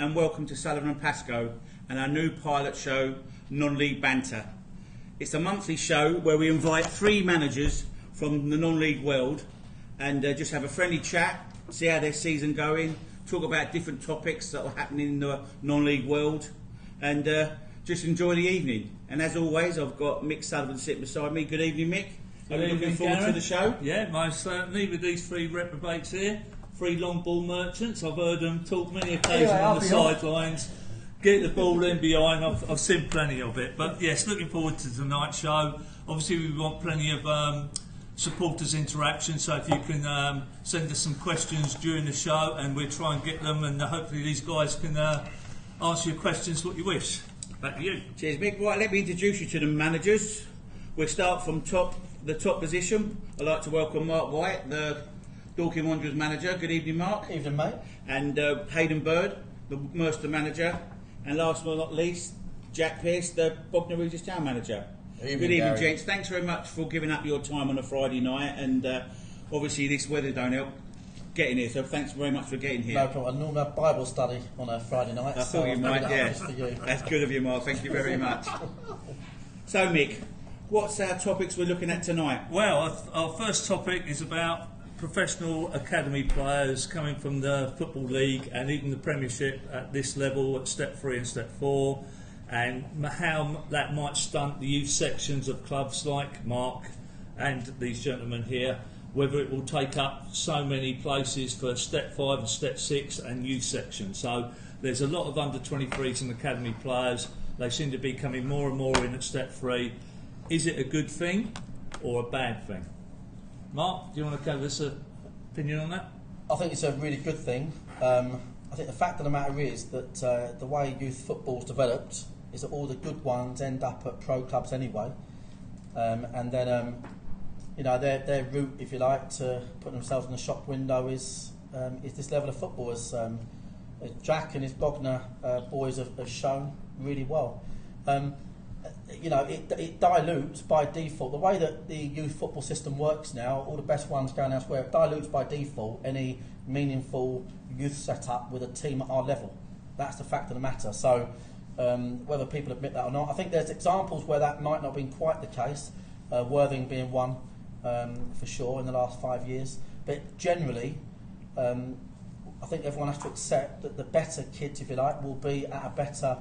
and welcome to Sullivan and Pascoe and our new pilot show, Non-League Banter. It's a monthly show where we invite 3 managers from the non-league world and just have a friendly chat, see how their season going, talk about different topics that are happening in the non-league world, and just enjoy the evening. And as always, I've got Mick Sullivan sitting beside me. Good evening, Mick. Are you looking forward to the show? Yeah, most certainly, with these 3 reprobates here, 3 long ball merchants. I've heard them talk many occasions on the sidelines. Get the ball in behind. I've seen plenty of it. But yes, looking forward to tonight's show. Obviously, we want plenty of supporters' interaction. So if you can send us some questions during the show, and we'll try and get them, and hopefully these guys can answer your questions what you wish. Back to you. Cheers, Mick. Right, let me introduce you to the managers. We'll start from the top position. I'd like to welcome Mark White, the Dorking Wanderers manager. Good evening, Mark. Evening, mate. And Hayden Bird, the Mercer manager. And last but not least, Jack Pearce, the Bognor Regis Town manager. Good evening, gents. Thanks very much for giving up your time on a Friday night. And obviously this weather don't help getting here, so thanks very much for getting here. No problem. I normally have Bible study on a Friday night. I thought you might, yeah. That's good of you, Mark. Thank you very much. So, Mick, what's our topics we're looking at tonight? Well, our first topic is about professional academy players coming from the Football League and even the Premiership at this level, at Step 3 and Step 4, and how that might stunt the youth sections of clubs like Mark and these gentlemen here, whether it will take up so many places for Step 5 and Step 6 and youth section. So there's a lot of under-23s and academy players. They seem to be coming more and more in at Step 3. Is it a good thing or a bad thing? Mark, do you want to give us an opinion on that? I think it's a really good thing. I think the fact of the matter is that the way youth football's developed is that all the good ones end up at pro clubs anyway. And then, you know, their route, if you like, to put themselves in the shop window is this level of football, as Jack and his Bognor boys have shown really well. You know, it dilutes by default. The way that the youth football system works now, all the best ones going elsewhere, it dilutes by default any meaningful youth setup with a team at our level. That's the fact of the matter. So whether people admit that or not, I think there's examples where that might not have been quite the case, Worthing being one for sure in the last 5 years. But generally, I think everyone has to accept that the better kids, if you like, will be at a better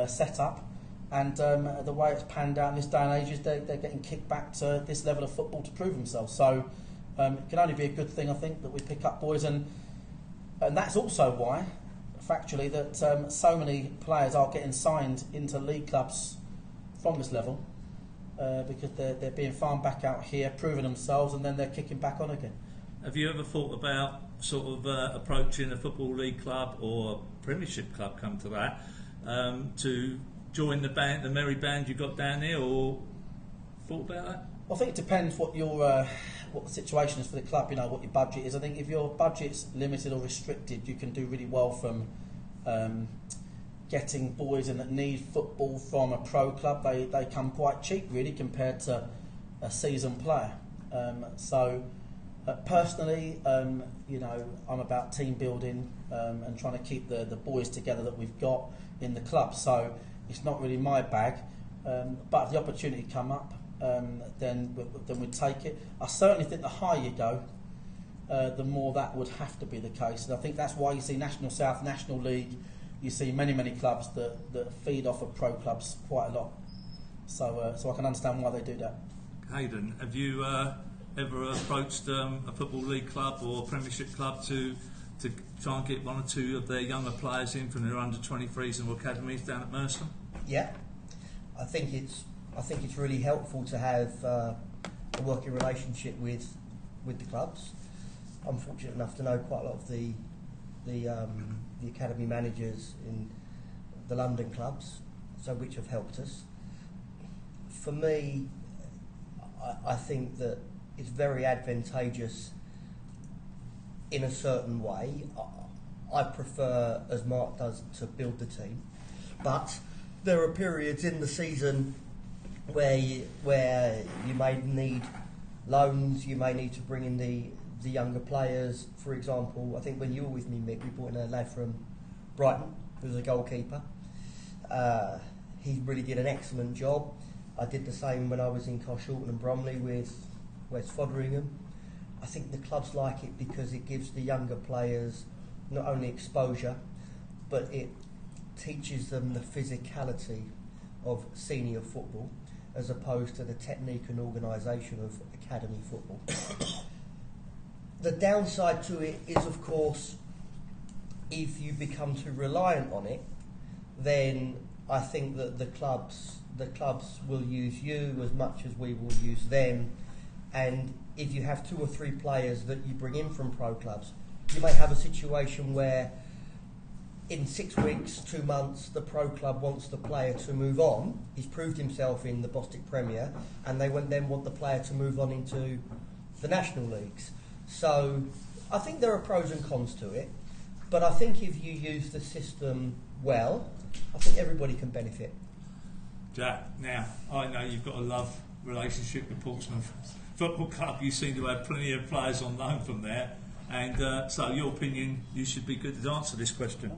setup. And the way it's panned out in this day and age is they're getting kicked back to this level of football to prove themselves. So it can only be a good thing, I think, that we pick up boys. And that's also why, factually, that so many players are getting signed into league clubs from this level because they're being farmed back out here, proving themselves, and then they're kicking back on again. Have you ever thought about sort of approaching a Football League club or a Premiership club, come to that, to join the band, the merry band you got down there, or thought about that? Well, I think it depends what what the situation is for the club. You know, what your budget is. I think if your budget's limited or restricted, you can do really well from getting boys in that need football from a pro club. They come quite cheap, really, compared to a seasoned player. Personally, you know, I'm about team building and trying to keep the boys together that we've got in the club. So it's not really my bag, but if the opportunity come up, then we'd take it. I certainly think the higher you go, the more that would have to be the case. And I think that's why you see National South, National League, you see many clubs that feed off of pro clubs quite a lot. So I can understand why they do that. Hayden, have you ever approached a Football League club or Premiership club to try and get 1 or 2 of their younger players in from their under-23s and academies down at Mercer? Yeah, I think it's really helpful to have a working relationship with the clubs. I'm fortunate enough to know quite a lot of the academy managers in the London clubs, so which have helped us. For me, I think that it's very advantageous in a certain way. I prefer, as Mark does, to build the team, but there are periods in the season where you may need loans, you may need to bring in the younger players. For example, I think when you were with me, Mick, we brought in a lad from Brighton who's a goalkeeper. He really did an excellent job. I did the same when I was in Carshalton and Bromley with West Fotheringham. I think the clubs like it because it gives the younger players not only exposure, but it teaches them the physicality of senior football as opposed to the technique and organisation of academy football. The downside to it is, of course, if you become too reliant on it, then I think that the clubs will use you as much as we will use them. And if you have 2 or 3 players that you bring in from pro clubs, you may have a situation where in 6 weeks, 2 months, the pro club wants the player to move on. He's proved himself in the Bostik Premier, and they then want the player to move on into the national leagues. So I think there are pros and cons to it, but I think if you use the system well, I think everybody can benefit. Jack, now I know you've got a love relationship with Portsmouth Football Club. You seem to have plenty of players on loan from there, and so your opinion, you should be good to answer this question.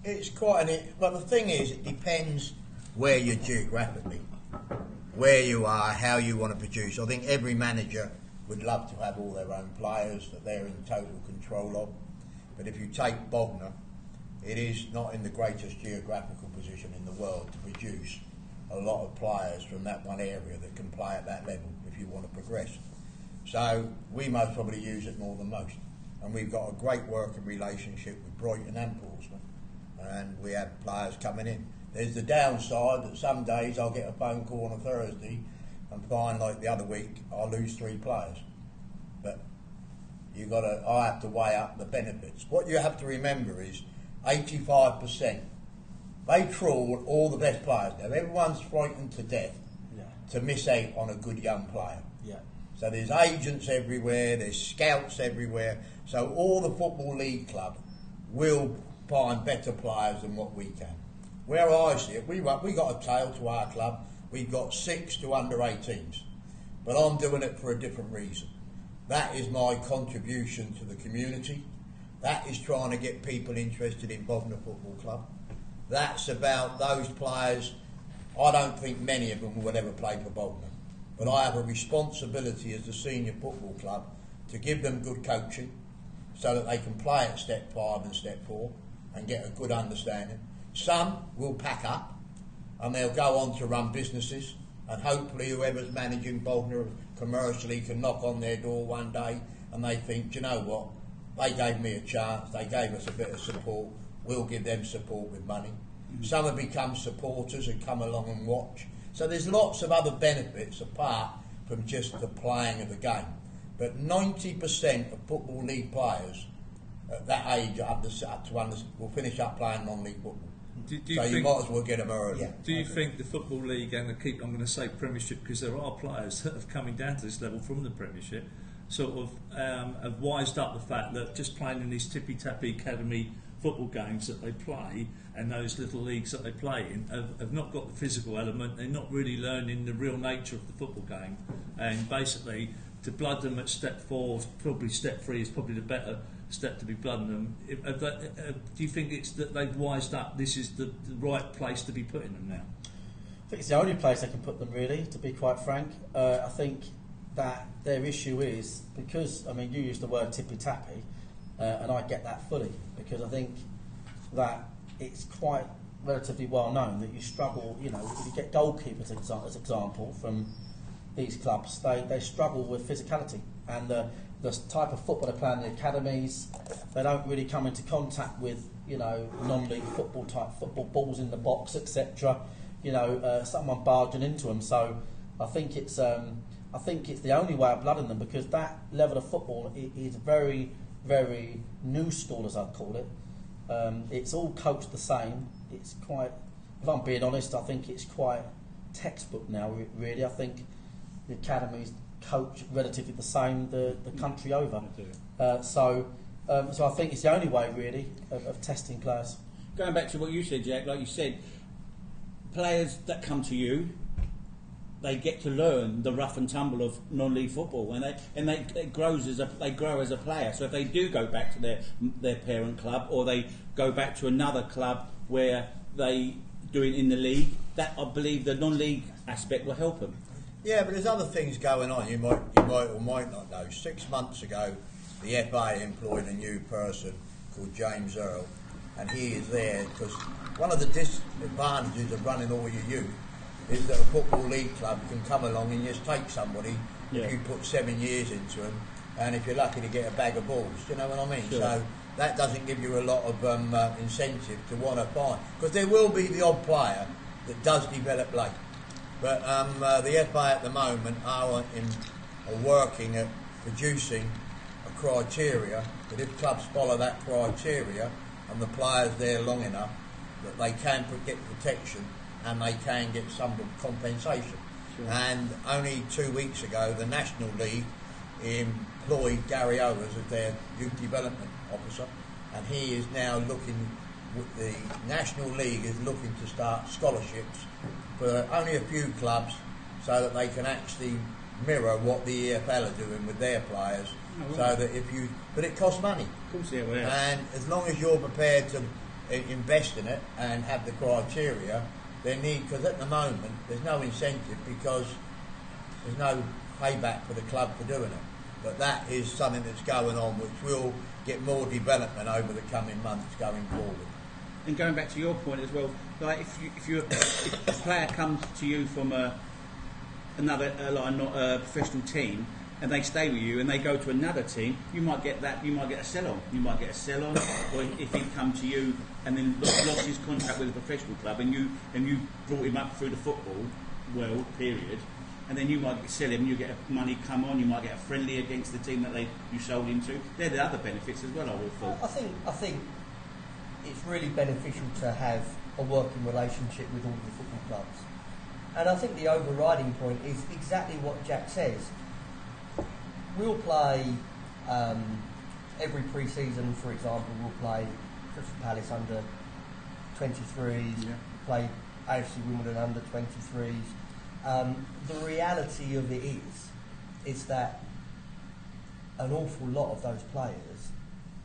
It's quite but the thing is, it depends where you're geographically, where you are, how you want to produce. I think every manager would love to have all their own players that they're in total control of. But if you take Bognor, it is not in the greatest geographical position in the world to produce a lot of players from that one area that can play at that level if you want to progress. So we most probably use it more than most. And we've got a great working relationship with Brighton and Portsmouth. And we have players coming in. There's the downside that some days I'll get a phone call on a Thursday and find, like the other week, I'll lose 3 players. But I have to weigh up the benefits. What you have to remember is 85%. They trawl all the best players now. Everyone's frightened to death to miss out on a good young player. Yeah. So there's agents everywhere, there's scouts everywhere. So all the Football League club will find better players than what we can. Where I see it, we got a tail to our club. We've got 6 to under 18s. But I'm doing it for a different reason. That is my contribution to the community. That is trying to get people interested in Bognor Football Club. That's about those players. I don't think many of them will ever play for Bognor. But I have a responsibility as the senior football club to give them good coaching so that they can play at step 5 and step 4 and get a good understanding. Some will pack up and they'll go on to run businesses, and hopefully whoever's managing Bognor commercially can knock on their door one day and they think, do you know what, they gave me a chance, they gave us a bit of support, we'll give them support with money. Some have become supporters and come along and watch. So there's lots of other benefits apart from just the playing of the game. But 90% of Football League players at that age will finish up playing non-league football. Do you might as well get them early. Yeah. Do you think the Football League and I'm going to say Premiership, because there are players that have coming down to this level from the Premiership, sort of have wised up the fact that just playing in these tippy-tappy academy football games that they play and those little leagues that they play in have not got the physical element. They're not really learning the real nature of the football game, and basically to blood them at step 4, probably step 3 is probably the better step to be blooding them. Do you think it's that they've wised up, this is the right place to be putting them now? I think it's the only place they can put them, really, to be quite frank. I think that their issue is, because, I mean, you used the word tippy-tappy, and I get that fully, because I think that it's quite relatively well known that you struggle, you know, if you get goalkeepers as example from these clubs, they struggle with physicality, and the type of football they play in the academies, they don't really come into contact with, you know, non-league football type football, balls in the box, etc. You know, someone barging into them. So I think it's the only way of blooding them, because that level of football is very, very new school, as I'd call it. It's all coached the same. It's quite, if I'm being honest, I think it's quite textbook now, really. I think the academies coach relatively the same the country over. So I think it's the only way, really, of testing players. Going back to what you said, Jack, like you said, players that come to you, they get to learn the rough and tumble of non-league football, and it grows they grow as a player. So if they do go back to their parent club, or they go back to another club where they do it in the league, that I believe the non-league aspect will help them. Yeah, but there's other things going on. You might or might not know. 6 months ago, the FA employed a new person called James Earl, and he is there because one of the disadvantages of running all your youth is that a football league club can come along and just take somebody if you put 7 years into them, and if you're lucky to get a bag of balls. Do you know what I mean? Sure. So that doesn't give you a lot of incentive to want to find, because there will be the odd player that does develop late. But the FA at the moment are working at producing a criteria that if clubs follow that criteria and the players there long enough, that they can get protection and they can get some compensation. Sure. And only 2 weeks ago, the National League employed Gary Owers as their youth development officer, and he is now looking. The National League is looking to start scholarships for only a few clubs, so that they can actually mirror what the EFL are doing with their players. Oh, right. So that but it costs money. Of course, yeah, well, and as long as you're prepared to invest in it and have the criteria, because at the moment there's no incentive, because there's no payback for the club for doing it. But that is something that's going on, which will get more development over the coming months going forward. And going back to your point as well, like if a player comes to you from another professional team, and they stay with you and they go to another team, you might get a sell-on. You might get a sell-on, or if he come to you and then lost his contract with a professional club, and you brought him up through the football world period, and then you might sell him, you get money come on, you might get a friendly against the team that you sold him to. They're the other benefits as well, I would have thought. I think it's really beneficial to have a working relationship with all the football clubs. And I think the overriding point is exactly what Jack says. We'll play every pre-season, for example, we'll play Crystal Palace under 23s, play AFC Wimbledon under 23s. The reality of it is that an awful lot of those players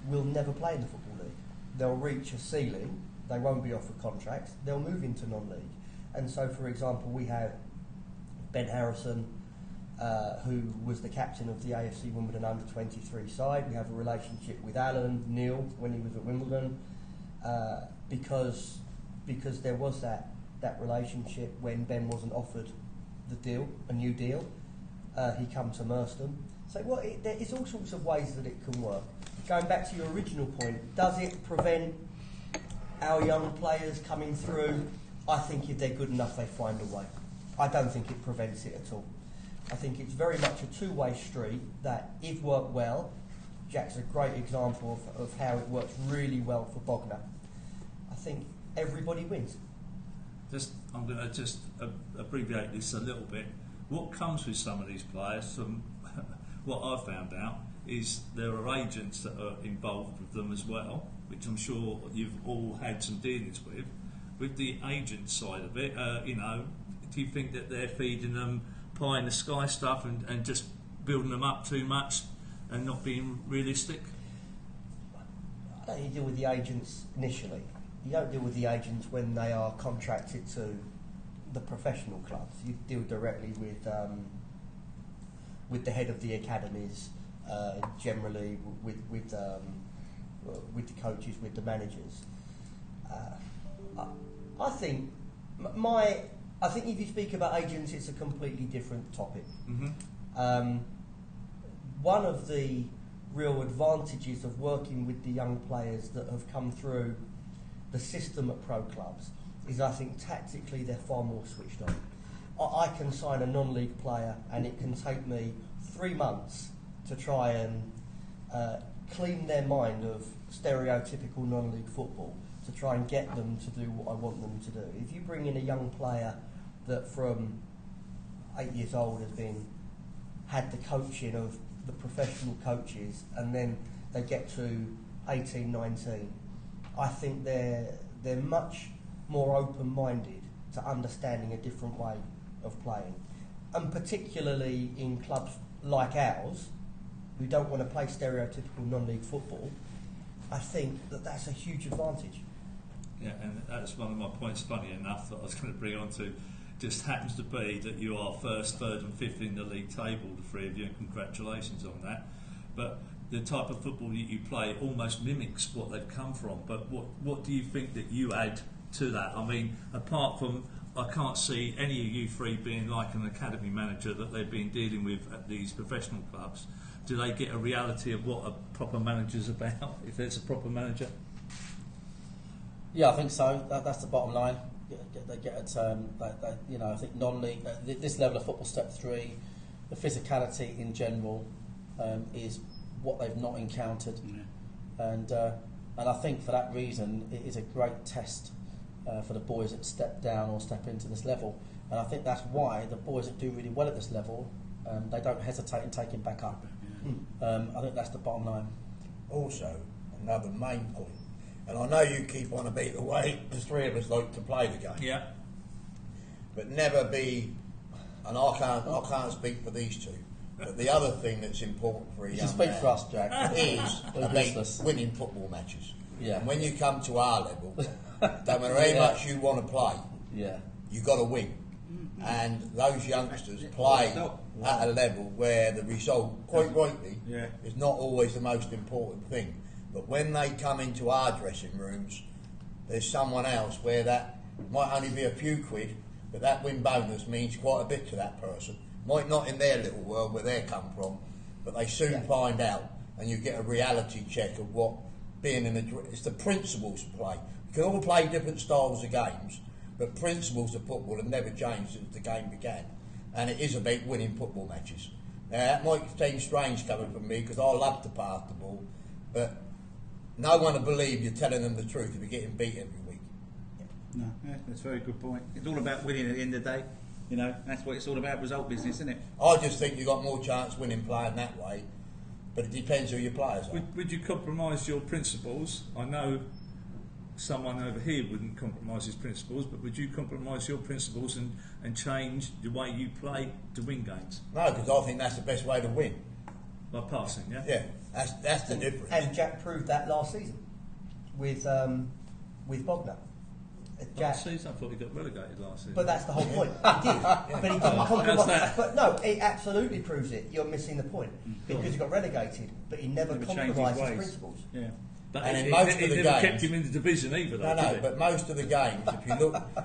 will never play in the Football League. They'll reach a ceiling, they won't be offered contracts, they'll move into non-league. And so, for example, we have Ben Harrison, who was the captain of the AFC Wimbledon under-23 side. We have a relationship with Alan Neil when he was at Wimbledon, because there was that relationship when Ben wasn't offered a new deal. He come to Merstham. So there is all sorts of ways that it can work. Going back to your original point, does it prevent our young players coming through? I think if they're good enough, they find a way. I don't think it prevents it at all. I think it's very much a two-way street that, if worked well, Jack's a great example of how it works really well for Bognor. I think everybody wins. I'm going to just abbreviate this a little bit. What comes with some of these players, from what I've found out, is there are agents that are involved with them as well, which I'm sure you've all had some dealings with. With the agent side of it, do you think that they're feeding them pie in the sky stuff and just building them up too much and not being realistic? I don't think you deal with the agents initially. You don't deal with the agents when they are contracted to the professional clubs. You deal directly with the head of the academies, generally with the coaches, with the managers. I think if you speak about agents, it's a completely different topic. Mm-hmm. One of the real advantages of working with the young players that have come through the system at pro clubs is, I think, tactically they're far more switched on. I can sign a non-league player and it can take me 3 months to try and clean their mind of stereotypical non-league football, to try and get them to do what I want them to do. If you bring in a young player that from 8 years old has had the coaching of the professional coaches, and then they get to 18, 19, I think they're much more open-minded to understanding a different way of playing. and particularly in clubs like ours, who don't want to play stereotypical non-league football, I think that that's a huge advantage. Yeah, and that's one of my points, funny enough, that I was going to bring on to. Just happens to be that you are first, third and fifth in the league table, the three of you, and congratulations on that. But the type of football that you play almost mimics what they've come from. But what do you think that you add to that? I mean, apart from, I can't see any of you three being like an academy manager that they've been dealing with at these professional clubs. Do they get a reality of what a proper manager's about, if there's a proper manager? Yeah, I think so. That's the bottom line. They get at, I think non-league, this level of football, step 3, the physicality in general is what they've not encountered, and I think for that reason it is a great test for the boys that step down or step into this level, and I think that's why the boys that do really well at this level, they don't hesitate in taking back up. I think that's the bottom line. Also, another main point, and I know you keep on about the way the three of us like to play the game. Yeah. But never be, and I can't speak for these two, but the other thing that's important for a You young can speak man for us, Jack. is We're about useless. winning football matches. Yeah. And when you come to our level, no matter how much you want to play, Yeah. you've got to win. And those youngsters play at a level where the result, quite rightly, is not always the most important thing. But when they come into our dressing rooms, there's someone else where that might only be a few quid, but that win bonus means quite a bit to that person. Might not in their little world where they come from, but they soon find out, and you get a reality check of what being in it's the principles of play. You can all play different styles of games, but principles of football have never changed since the game began, and it is about winning football matches. Now that might seem strange coming from me because I love to pass the ball, but no one will believe you're telling them the truth if you're getting beat every week. No, that's a very good point. It's all about winning at the end of the day. You know, that's what it's all about, result business, isn't it? I just think you've got more chance winning playing that way, but it depends who your players are. Would you compromise your principles? I know someone over here wouldn't compromise his principles, but would you compromise your principles and change the way you play to win games? No, because I think that's the best way to win. By passing, yeah? Yeah, that's the difference. And Jack proved that last season with Bogner. Last season, I thought he got relegated last season. But that's the whole point. He did, but he didn't compromise. that? But no, it absolutely proves it. You're missing the point because he got relegated, but he never Never changed his compromised his ways. principles. Yeah. But And it, in most it, of it the never games- kept him in the division either, though, No, did it? but most of the games,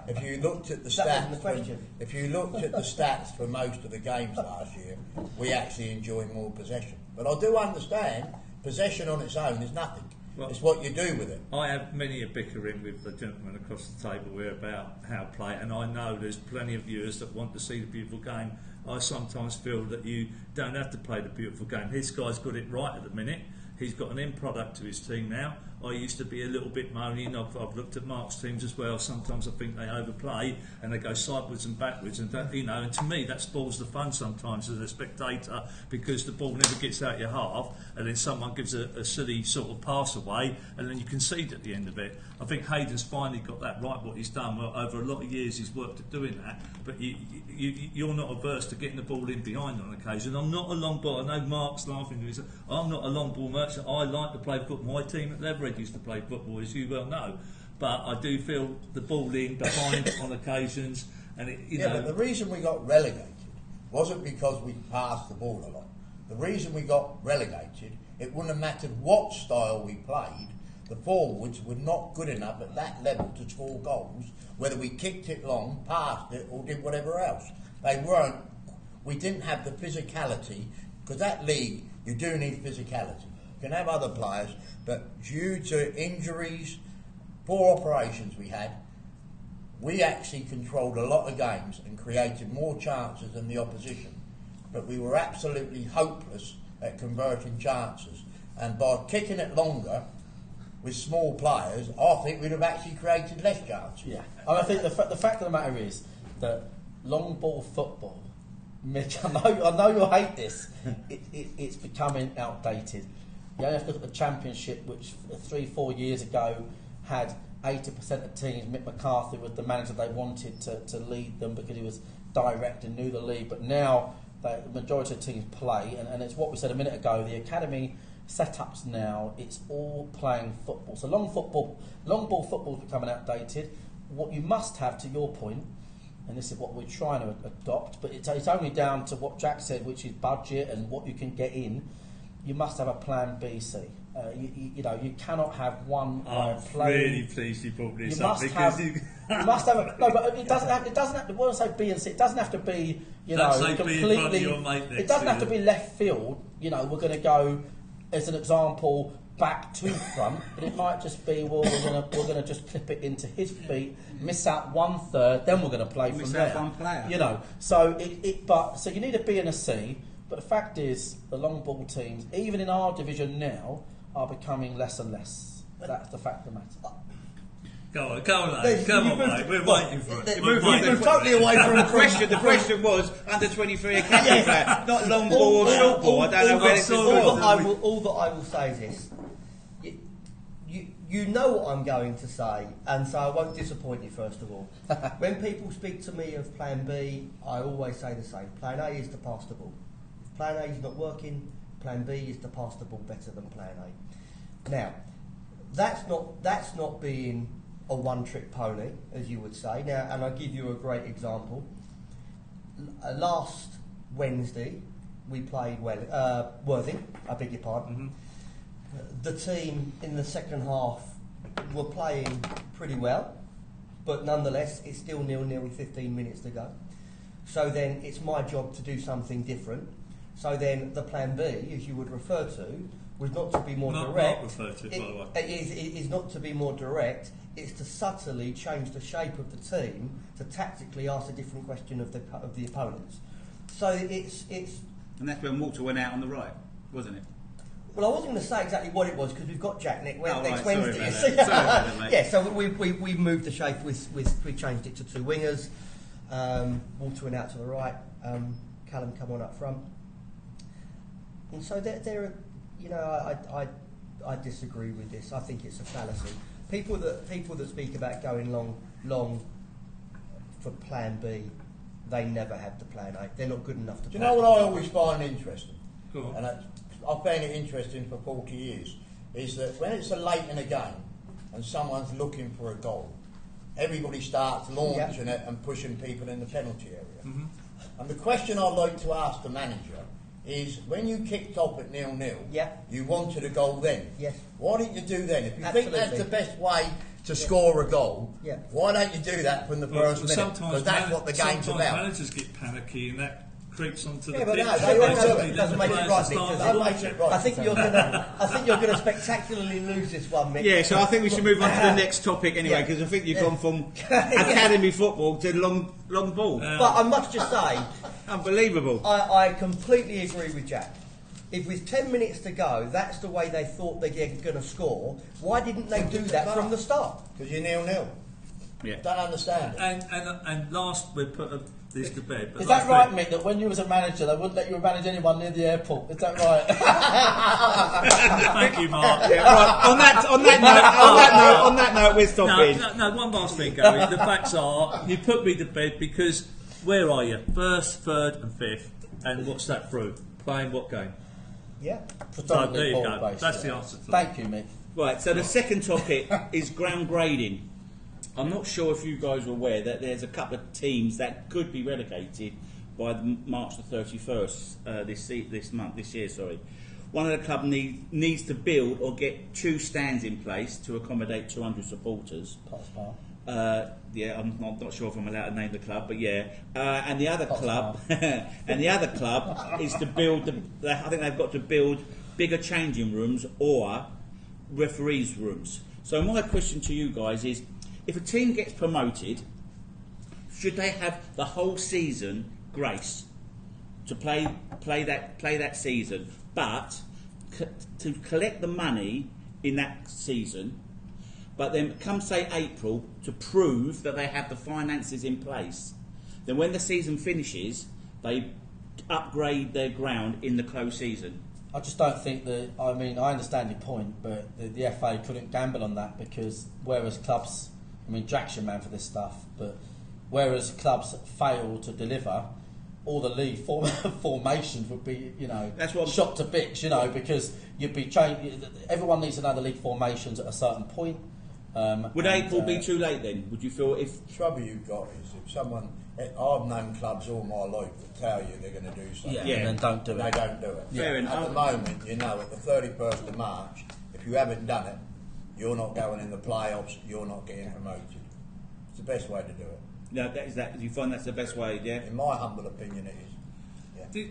if you looked at the That wasn't the stats, question. if you looked at the stats for most of the games last year, we actually enjoyed more possession. But I do understand possession on its own is nothing. Well, it's what you do with it. I have many a bickering with the gentleman across the table here about how play, and I know there's plenty of viewers that want to see the beautiful game. I sometimes feel that you don't have to play the beautiful game. This guy's got it right at the minute. He's got an end product to his team now. I used to be a little bit moaning. I've looked at Mark's teams as well. Sometimes I think they overplay and they go sideways and backwards, and that, and to me that spoils the fun sometimes as a spectator, because the ball never gets out your half, and then someone gives a silly sort of pass away, and then you concede at the end of it. I think Hayden's finally got that right. What he's done, well, over a lot of years, he's worked at doing that. But you're not averse to getting the ball in behind on occasion. I'm not a long ball. I know Mark's laughing. I'm not a long ball merchant. I like to play football. My team at Leverage used to play football, as you well know. But I do feel the ball in behind on occasions, and But the reason we got relegated wasn't because we passed the ball a lot. The reason we got relegated, it wouldn't have mattered what style we played. The forwards were not good enough at that level to score goals, whether we kicked it long, passed it, or did whatever else. They weren't. We didn't have the physicality, because that league, you do need physicality. You can have other players, but due to injuries, poor operations we had, we actually controlled a lot of games and created more chances than the opposition. But we were absolutely hopeless at converting chances. And by kicking it longer with small players, I think we'd have actually created less chances. Yeah, and I think the fact of the matter is that long ball football, Mitch, I know you'll hate this. It's becoming outdated. You only have to look at the Championship, which 3-4 years ago had 80% of teams. Mick McCarthy was the manager they wanted to lead them because he was direct and knew the league, but now the majority of teams play, and it's what we said a minute ago. The academy setups now, it's all playing football. So long ball football is becoming outdated. What you must have, to your point, and this is what we're trying to adopt, but it's only down to what Jack said, which is budget and what you can get in. You must have a plan B, C. You know, you cannot have one I'm really pleased you brought this up because you must have a, no, but it doesn't have to. When I say B and C, it doesn't have to be, you know, completely. It doesn't have to be left field. You know, we're going to go, as an example, back to front, but it might just be, well, we're gonna just clip it into his feet, miss out 1/3, then we're going to play from there. Miss out one player. You know, so so you need a B and a C. But the fact is, the long ball teams, even in our division now, are becoming less and less. That's the fact of the matter. Go on, mate. Come on, mate. We're waiting for it. We've moved totally away from The question was under 23 academy player, not long ball or short ball. I don't know where this is going. All that I will say is this. You know what I'm going to say, and so I won't disappoint you, first of all. When people speak to me of Plan B, I always say the same. Plan A is to pass the ball. If Plan A is not working, Plan B is to pass the ball better than Plan A. Now, that's not being a one-trick pony, as you would say. Now, and I'll give you a great example. Last Wednesday, we played Worthing, I beg your pardon. Mm-hmm. The team in the second half were playing pretty well, but nonetheless, it's still 0-0 with 15 minutes to go. So then it's my job to do something different. So then the plan B, as you would refer to, was not to be more direct. Not refer to, by the way. It is not to be more direct. It's to subtly change the shape of the team to tactically ask a different question of the opponents. So it's. And that's when Walter went out on the right, wasn't it? Well, I wasn't going to say exactly what it was because we've got Jack next right, Wednesday. Sorry about that, mate. Yeah, so we've moved the shape. We changed it to two wingers. Walter went out to the right. Callum come on up front. And so there, you know, I disagree with this. I think it's a fallacy. People that speak about going long for Plan B, they never have the Plan A. They're not good enough to. Do you know what I always find interesting? Go on. And I've found it interesting for 40 years, is that when it's a late in a game and someone's looking for a goal, everybody starts launching it and pushing people in the penalty area. Mm-hmm. And the question I'd like to ask the manager is, when you kicked off at 0-0, you wanted a goal then. Yes. Why didn't you do then? If you Absolutely. think that's the best way to score a goal, why don't you do that from the first minute? Because that's what the game's sometimes about. managers get panicky and that creeps onto the Yeah, but pitch. no, that doesn't make it right, Nick. I think you're going to spectacularly lose this one, Mick. Yeah, so I think we should move on to the next topic anyway, because I think you've gone from academy football to long ball. But I must just say, Unbelievable. I completely agree with Jack. If with 10 minutes to go, that's the way they thought they were going to score, why didn't they do that from the start? Because you're 0-0. Yeah. Don't understand it. And last we put this to bed. But Is that right, Mick, that when you was a manager, they wouldn't let you manage anyone near the airport? Is that right? Thank you, Mark. Yeah, right. On that note, we're stopping. No, one last thing, Gary. The facts are, you put me to bed because where are you? First, third, and fifth. And what's that through? Playing what game? Yeah. So there you go. Ball-based, That's the answer to Thank you, Mick. Right, so the second topic is ground grading. I'm not sure if you guys are aware that there's a couple of teams that could be relegated by March the 31st this year. One of the club needs to build or get 2 stands in place to accommodate 200 supporters. Potts Bar. I'm not sure if I'm allowed to name the club, but yeah. And the other club, is to build. I think they've got to build bigger changing rooms or referees' rooms. So my question to you guys is: if a team gets promoted, should they have the whole season grace to play that season, but to collect the money in that season? But then come say April to prove that they have the finances in place. Then when the season finishes, they upgrade their ground in the closed season. I just don't think that. I mean, I understand your point, but the FA couldn't gamble on that because whereas clubs, I mean, Jack's your man for this stuff, but whereas clubs fail to deliver, all the league formations would be, That's what- shot to bits, because you'd be trained. Everyone needs to know the league formations at a certain point. Would April be too late then? Would you feel if... The trouble you've got is if someone... I've known clubs all my life that tell you they're going to do something. Yeah, and then don't do and it. they don't do it. Fair At enough. the moment, at the 31st of March, if you haven't done it, you're not going in the playoffs, you're not getting promoted. It's the best way to do it. No, that you find that's the best way, yeah? In my humble opinion, it is. Yeah.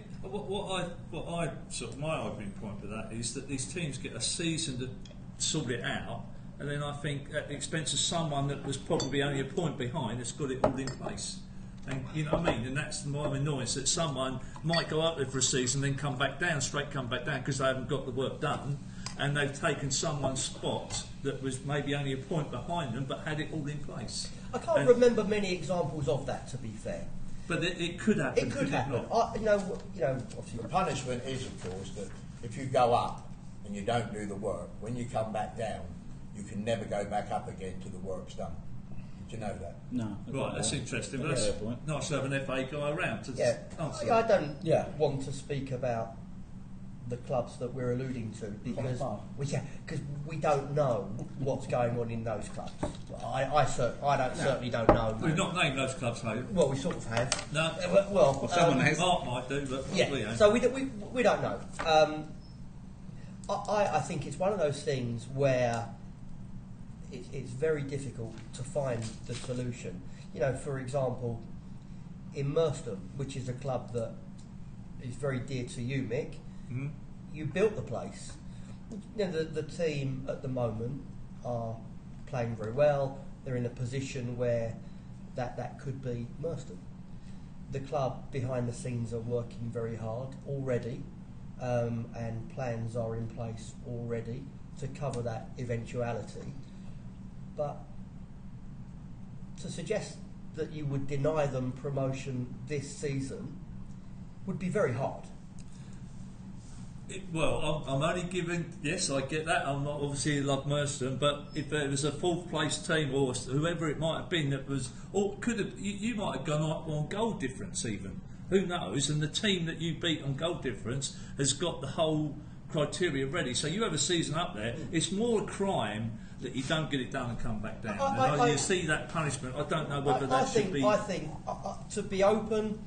My arguing point with that is that these teams get a season to sort it out, and then I think at the expense of someone that was probably only a point behind has got it all in place. And you know what I mean? And that's my annoyance, that someone might go up there for a season, then come back down because they haven't got the work done, and they've taken someone's spot that was maybe only a point behind them but had it all in place. I can't remember many examples of that, to be fair. But it could happen. It could happen. Obviously, The punishment is, of course, that if you go up and you don't do the work, when you come back down, you can never go back up again till the work's done. Did you know that? No. Right, that's interesting. But Fair that's point. nice to have an FA guy around to yeah. answer I that. don't want to speak about the clubs that we're alluding to because we don't know what's going on in those clubs. I certainly don't know. We've not named those clubs, have we? Well, we sort of have. No. Well, someone has. Mark might do, but probably Yeah. ain't. So we don't know. I think it's one of those things where it's very difficult to find the solution. For example, in Merstham, which is a club that is very dear to you, Mick, you built the place. The team at the moment are playing very well. They're in a position where that could be Merstham. The club behind the scenes are working very hard already, and plans are in place already to cover that eventuality. But to suggest that you would deny them promotion this season would be very hard. I'm only giving. Yes, I get that. I'm not obviously love Merstham, but if there was a fourth place team or whoever it might have been that was, or could have, you might have gone up on goal difference even. Who knows? And the team that you beat on goal difference has got the whole criteria ready. So you have a season up there. It's more a crime that you don't get it done and come back down. You see that punishment. I don't know whether that should be. I think to be open,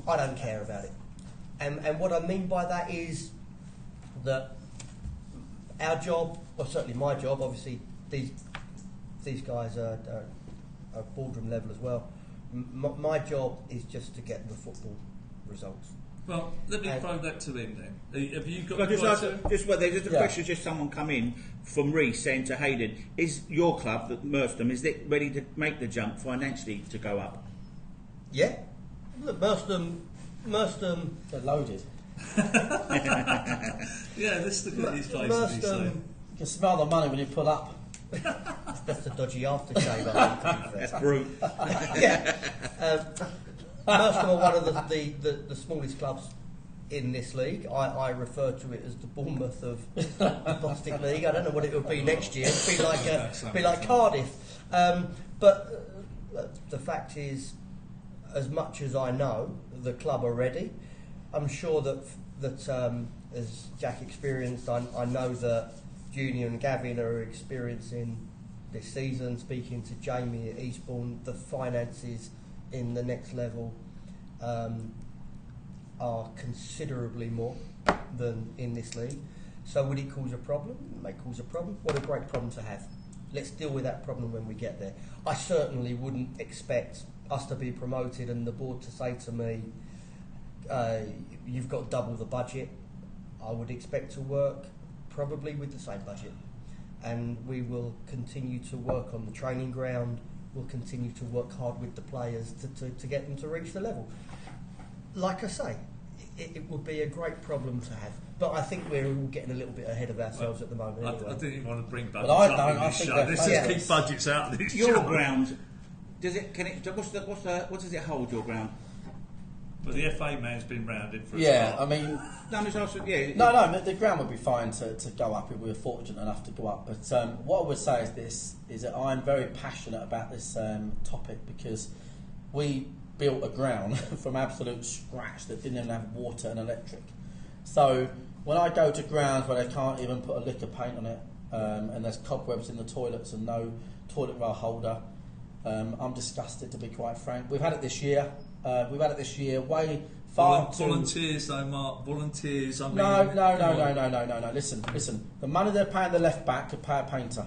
I don't care about it. And what I mean by that is that our job, or certainly my job, obviously these guys are boardroom level as well. My job is just to get the football results. Well, let me throw that to him then. Have you got? There's a question. Just someone come in from Reece saying to Hayden, "Is your club, Merstham, is it ready to make the jump financially to go up?" Yeah, look, Merstham, They're loaded. Yeah, let's look at his face. You can smell the money when you pull up. That's a dodgy aftershave. I think, to be fair. That's brute. Yeah. Merstham are one of the smallest clubs in this league. I refer to it as the Bournemouth of the Bostic League. I don't know what it will be next year. It'll be like Cardiff. But the fact is, as much as I know, the club are ready. I'm sure that as Jack experienced, I know that Junior and Gavin are experiencing this season. Speaking to Jamie at Eastbourne, the finances in the next level are considerably more than in this league. So would it cause a problem? It may cause a problem. What a great problem to have. Let's deal with that problem when we get there. I certainly wouldn't expect us to be promoted and the board to say to me, you've got double the budget. I would expect to work probably with the same budget. And we will continue to work on the training ground. We'll continue to work hard with the players to get them to reach the level. Like I say, it would be a great problem to have. But I think we're all getting a little bit ahead of ourselves at the moment. Anyway. I didn't even want to bring budgets But I up don't, in I this think show. they're Let's just fantastic. keep budgets out of this Your show. ground, does it? Can it? What does it hold? Your ground? But the FA man's been round it for a Yeah, start. I mean, No, it's also, yeah. no, the ground would be fine to go up if we were fortunate enough to go up. But what I would say is this: is that I'm very passionate about this topic because we built a ground from absolute scratch that didn't even have water and electric. So when I go to grounds where they can't even put a lick of paint on it, and there's cobwebs in the toilets and no toilet roll holder, I'm disgusted, to be quite frank. We've had it this year. Way far too. Volunteers, though, Mark. Volunteers. I mean, No. Listen. The money they're paying the left back could pay a painter,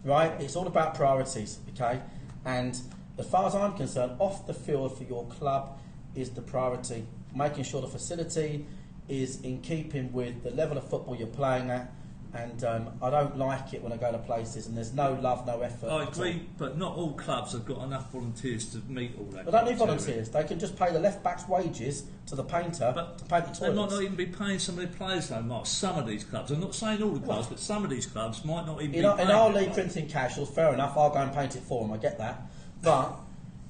right? It's all about priorities, okay? And as far as I'm concerned, off the field for your club is the priority. Making sure the facility is in keeping with the level of football you're playing at. And I don't like it when I go to places and there's no love, no effort. I agree, but not all clubs have got enough volunteers to meet all that. They don't need criteria. volunteers. They can just pay the left back's wages to the painter But to paint the they might toilets. not even be paying some of the players, though, Mark. Some of these clubs. I'm not saying all the clubs, but some of these clubs might not even be In paying. our league, printing casuals, fair enough. I'll go and paint it for them. I get that, but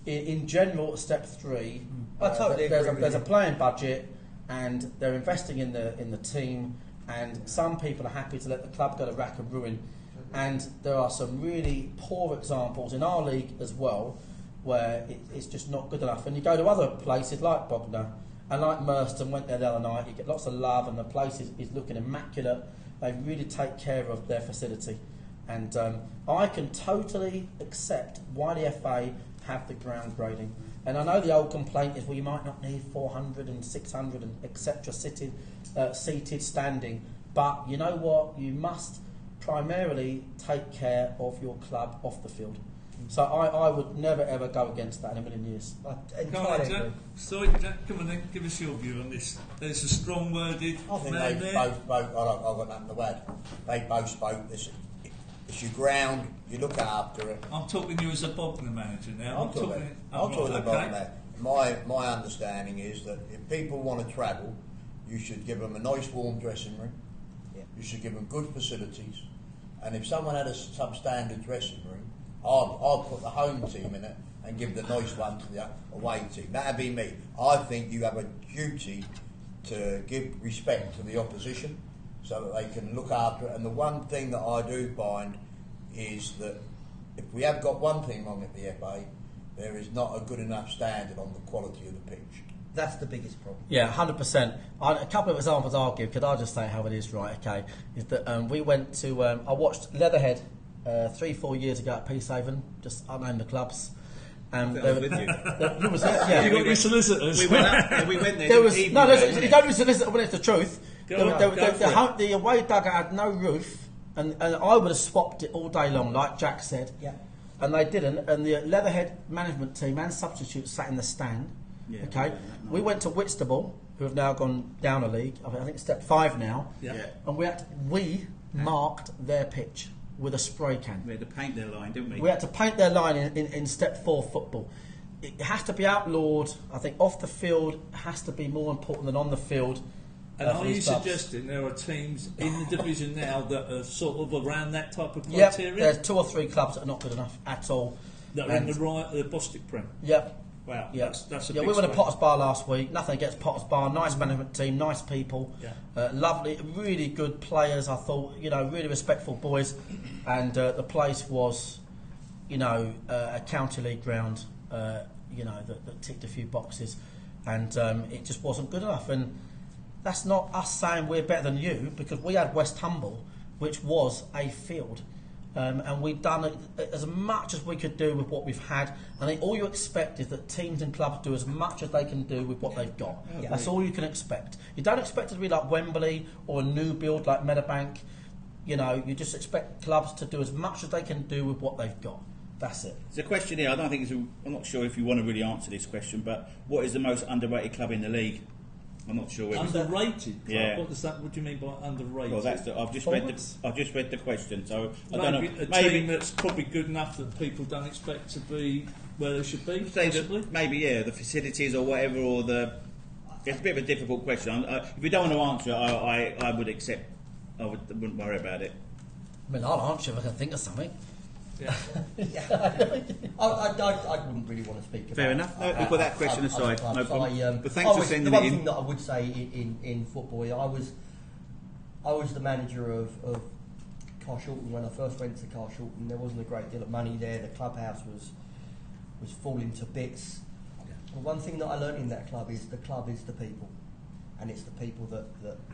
in general, at step 3, I totally there's agree with a you. playing budget, and they're investing in the team. And some people are happy to let the club go to rack and ruin. And there are some really poor examples in our league as well, where it's just not good enough. And you go to other places like Bognor and like Merston, went there the other night. You get lots of love, and the place is looking immaculate. They really take care of their facility. And I can totally accept why the FA have the ground grading. And I know the old complaint is, well, you might not need 400 and 600 and etc. Seated, standing. But you know what? You must primarily take care of your club off the field. So I would never ever go against that in a million years. I Come on, entirely Jack. agree. Sorry, Jack, come on then. Give us your view on this. There's a strong-worded I think man they there. both spoke. I've got nothing to add. They both spoke. It's your ground. You look after it. I'm talking to you as a Bognor manager now. I'm talking about that. My understanding is that if people want to travel, you should give them a nice warm dressing room. Yeah. You should give them good facilities. And if someone had a substandard dressing room, I'd put the home team in it and give the nice one to the away team. That'd be me. I think you have a duty to give respect to the opposition so that they can look after it. And the one thing that I do find is that if we have got one thing wrong at the FA, there is not a good enough standard on the quality of the pitch. That's the biggest problem. Yeah, 100%. A couple of examples I'll give, could I just say how it is, right, okay, is that we went to, I watched Leatherhead 3-4 years ago at Peacehaven, just unnamed the clubs. I was with you. You was there, yeah. You got your solicitors. We went up, and we went there. There to was, evening no, game, you wasn't don't it? use the list when it's the truth. Go on, go for it. The away dugout had no roof, and I would have swapped it all day long, like Jack said. Yeah. And they didn't, and the Leatherhead management team and substitutes sat in the stand. Yeah, Okay, we went to Whitstable, who have now gone down a league. I think step 5 now. Yeah. Yeah. And we marked their pitch with a spray can. We had to paint their line, didn't we? We had to paint their line in step 4 football. It has to be outlawed. I think off the field has to be more important than on the field. And for are you these clubs. suggesting there are teams in the division now that are sort of around that type of Yep, criteria? there's 2 or 3 clubs that are not good enough at all. that are in And- the Bostic Prem. Yep. Wow, Yeah, that's a yeah. big We went to swing. Potters Bar last week. Nothing against Potters Bar. Nice management team, nice people, Yeah. lovely, really good players. I thought, really respectful boys, and the place was, a county league ground, that ticked a few boxes, and it just wasn't good enough. And that's not us saying we're better than you, because we had West Humble, which was a field. And we've done it as much as we could do with what we've had. I think all you expect is that teams and clubs do as much as they can do with what they've got. Yeah. That's all you can expect. You don't expect it to be like Wembley or a new build like Meadowbank. You just expect clubs to do as much as they can do with what they've got. That's it. There's a question here. I'm not sure if you want to really answer this question, but what is the most underrated club in the league? I'm not sure. Underrated club? Yeah. What do you mean by underrated? Well, I've just read the question, so I don't know. A team that's probably good enough that people don't expect to be where they should be. Say Possibly. that maybe the facilities or whatever, or it's a bit of a difficult question. If you don't want to answer it, I would accept. I wouldn't worry about it. I mean, I'll answer if I can think of something. Yeah. I wouldn't really want to speak about. Fair enough. No, we'll put that question aside. No problem. But thanks for sending the it one in. thing that I would say in football, I was the manager of Carshalton when I first went to Carshalton. There wasn't a great deal of money there. The clubhouse was falling to bits. But one thing that I learned in that club is the people, and it's the people that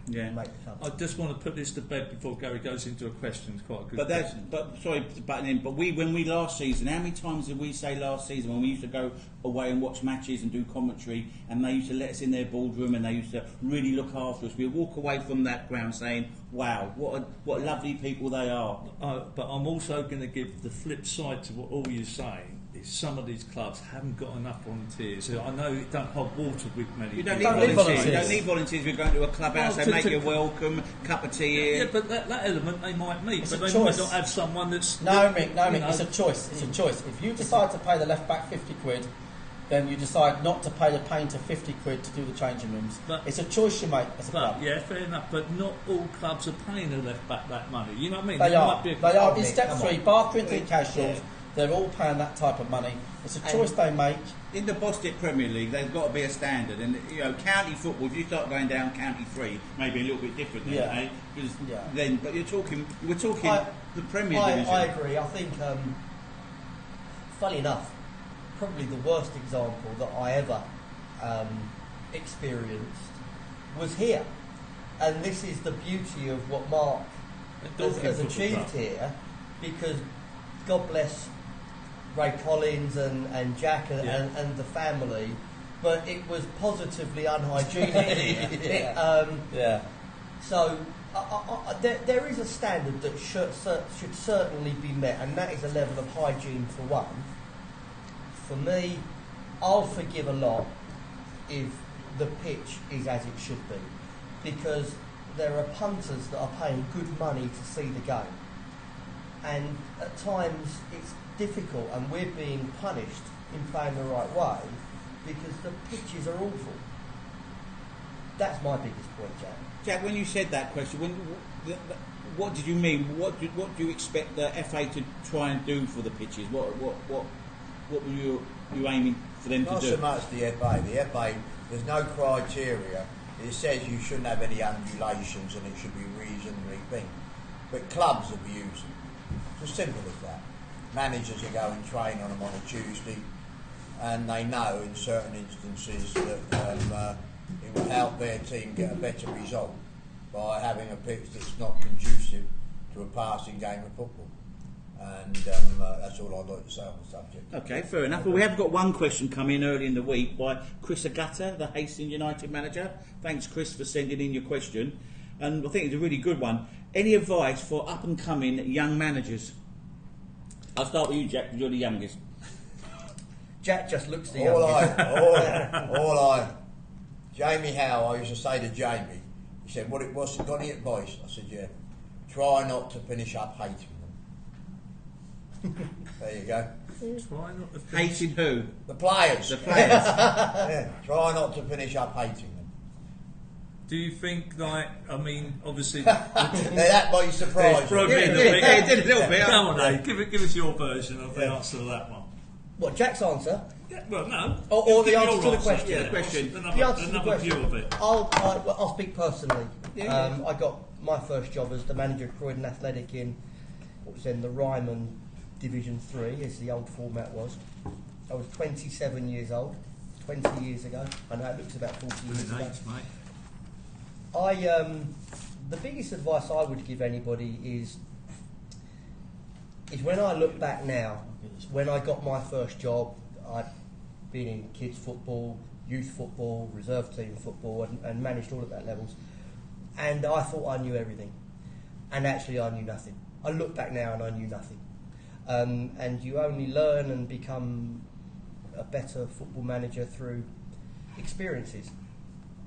make the club. I just want to put this to bed before Gary goes into a question. It's quite a good But that's, question. but sorry to butt in. But when we last season, how many times did we say last season when we used to go away and watch matches and do commentary, and they used to let us in their boardroom and they used to really look after us? We would walk away from that ground saying, "Wow, what lovely people they are." But I'm also going to give the flip side to what all you're saying. Is some of these clubs haven't got enough volunteers. So I know it don't hold water with many. You don't people. need volunteers. You don't need volunteers. If you're going to a clubhouse, Well, they make you welcome, cup of tea here. Yeah, but that element they might meet, It's but a they choice. might not have someone that's. No, Mick, you know, it's a choice. It's a choice. If you decide to pay the left back 50 quid, then you decide not to pay the painter 50 quid to do the changing rooms. But- It's a choice you make as a club. But yeah, fair enough. But not all clubs are paying a left back that money. You know what I mean? They There are. might be a They are. club- In step come 3, on. Bath, Prince and Casuals, they're all paying that type of money. It's a choice they make. In the Boston Premier League, there's got to be a standard, and county football. If you start going down county 3, maybe a little bit different, then, Yeah. eh? 'Cause Yeah. then, but we're talking I- the Premier Division. I agree. I think, funny enough, probably the worst example that I ever experienced was here. And this is the beauty of what Mark has Football achieved Club. here, because God bless Ray Collins and Jack and the family, but it was positively unhygienic. Yeah. So there is a standard that should certainly be met, and that is a level of hygiene for one. For me, I'll forgive a lot if the pitch is as it should be, because there are punters that are paying good money to see the game, and at times it's difficult, and we're being punished in playing the right way because the pitches are awful. That's my biggest point, Jack. Jack, when you said that question, what did you mean? What do you expect the FA to try and do for the pitches? What were you aiming for them Not to do? so much the FA. The FA, there's no criteria. It says you shouldn't have any undulations and it should be reasonably thin. But clubs abuse them. It's as simple as that. Managers are going train on them on a Tuesday, and they know in certain instances that it will help their team get a better result by having a pitch that's not conducive to a passing game of football. And that's all I'd like to say on the subject. Okay, fair enough. Well, we have got one question come in early in the week by Chris Agata, the Hastings United manager. Thanks, Chris, for sending in your question. And I think it's a really good one. Any advice for up-and-coming young managers? I'll start with you, Jack, because you're the youngest. Jack just looks the All youngest. Jamie Howe, I used to say to Jamie, he said, what's got any advice? I said, yeah, try not to finish up hating them. There you go. Try not to finish. Hating who? The players. The players. Yeah, try not to finish up hating them. Do you think, like, I mean, obviously, Now that might surprise you. probably Yeah, a yeah, bit. yeah, it did a little bit. Come on, Dave, give us your version of the answer to that one. What, Jack's answer? Yeah, well, no. Or the Give answer your to the question. Yeah, the question. Another, The answer to the another view question. of it. I'll speak personally. Yeah. I got my first job as the manager of Croydon Athletic in what was then the Ryman Division 3, as the old format was. I was 27 years old, 20 years ago. I know it looks about 40 years ago. Thanks, mate. The biggest advice I would give anybody is when I look back now, when I got my first job, I'd been in kids football, youth football, reserve team football, and managed all at that levels. And I thought I knew everything, and actually I knew nothing. I look back now and I knew nothing. And you only learn and become a better football manager through experiences.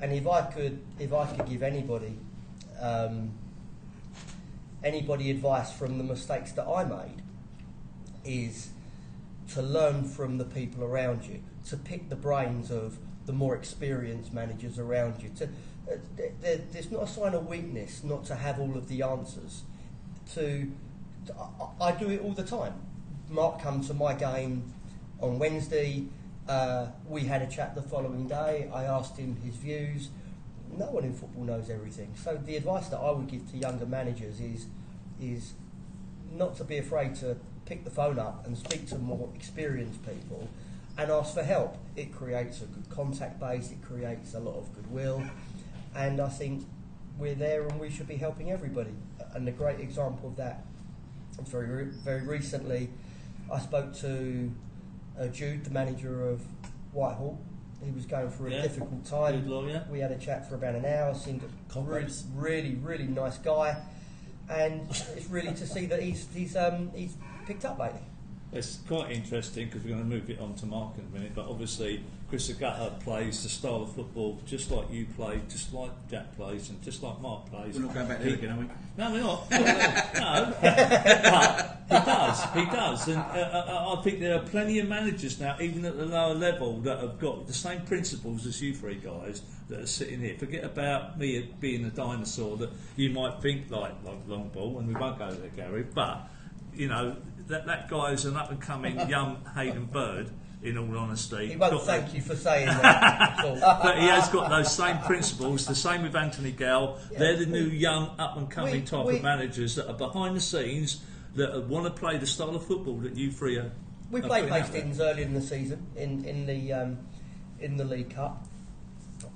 And if I could give anybody advice from the mistakes that I made, is to learn from the people around you, to pick the brains of the more experienced managers around you. There's not a sign of weakness not to have all of the answers. I do it all the time. Mark come to my game on Wednesday. We had a chat the following day. I asked him his views. No one in football knows everything. So the advice that I would give to younger managers is not to be afraid to pick the phone up and speak to more experienced people and ask for help. It creates a good contact base, it creates a lot of goodwill, and I think we're there and we should be helping everybody. And a great example of that, very recently, I spoke to Jude, the manager of Whitehall. He was going through a difficult time. Good lawyer. We had a chat for about an hour. Seemed a really nice guy, and it's really to see that he's picked up lately. It's quite interesting because we're going to move it on to Mark in a minute, but obviously Chris Agata plays the style of football just like you play, just like Jack plays, and just like Mark plays. We're not going back there again, are we? No, we're not. No, but he does, and I think there are plenty of managers now, even at the lower level, that have got the same principles as you three guys that are sitting here. Forget about me being a dinosaur that you might think like long ball, and we won't go there, Gary. But you know that guy is an up and coming young Hayden Bird. In all honesty, he won't thank you for saying that. But he has got those same principles. The same with Anthony Gell. Yeah. They're the new young up and coming type of managers that are behind the scenes that want to play the style of football that you three are. We played Hastings early in the season in the League Cup.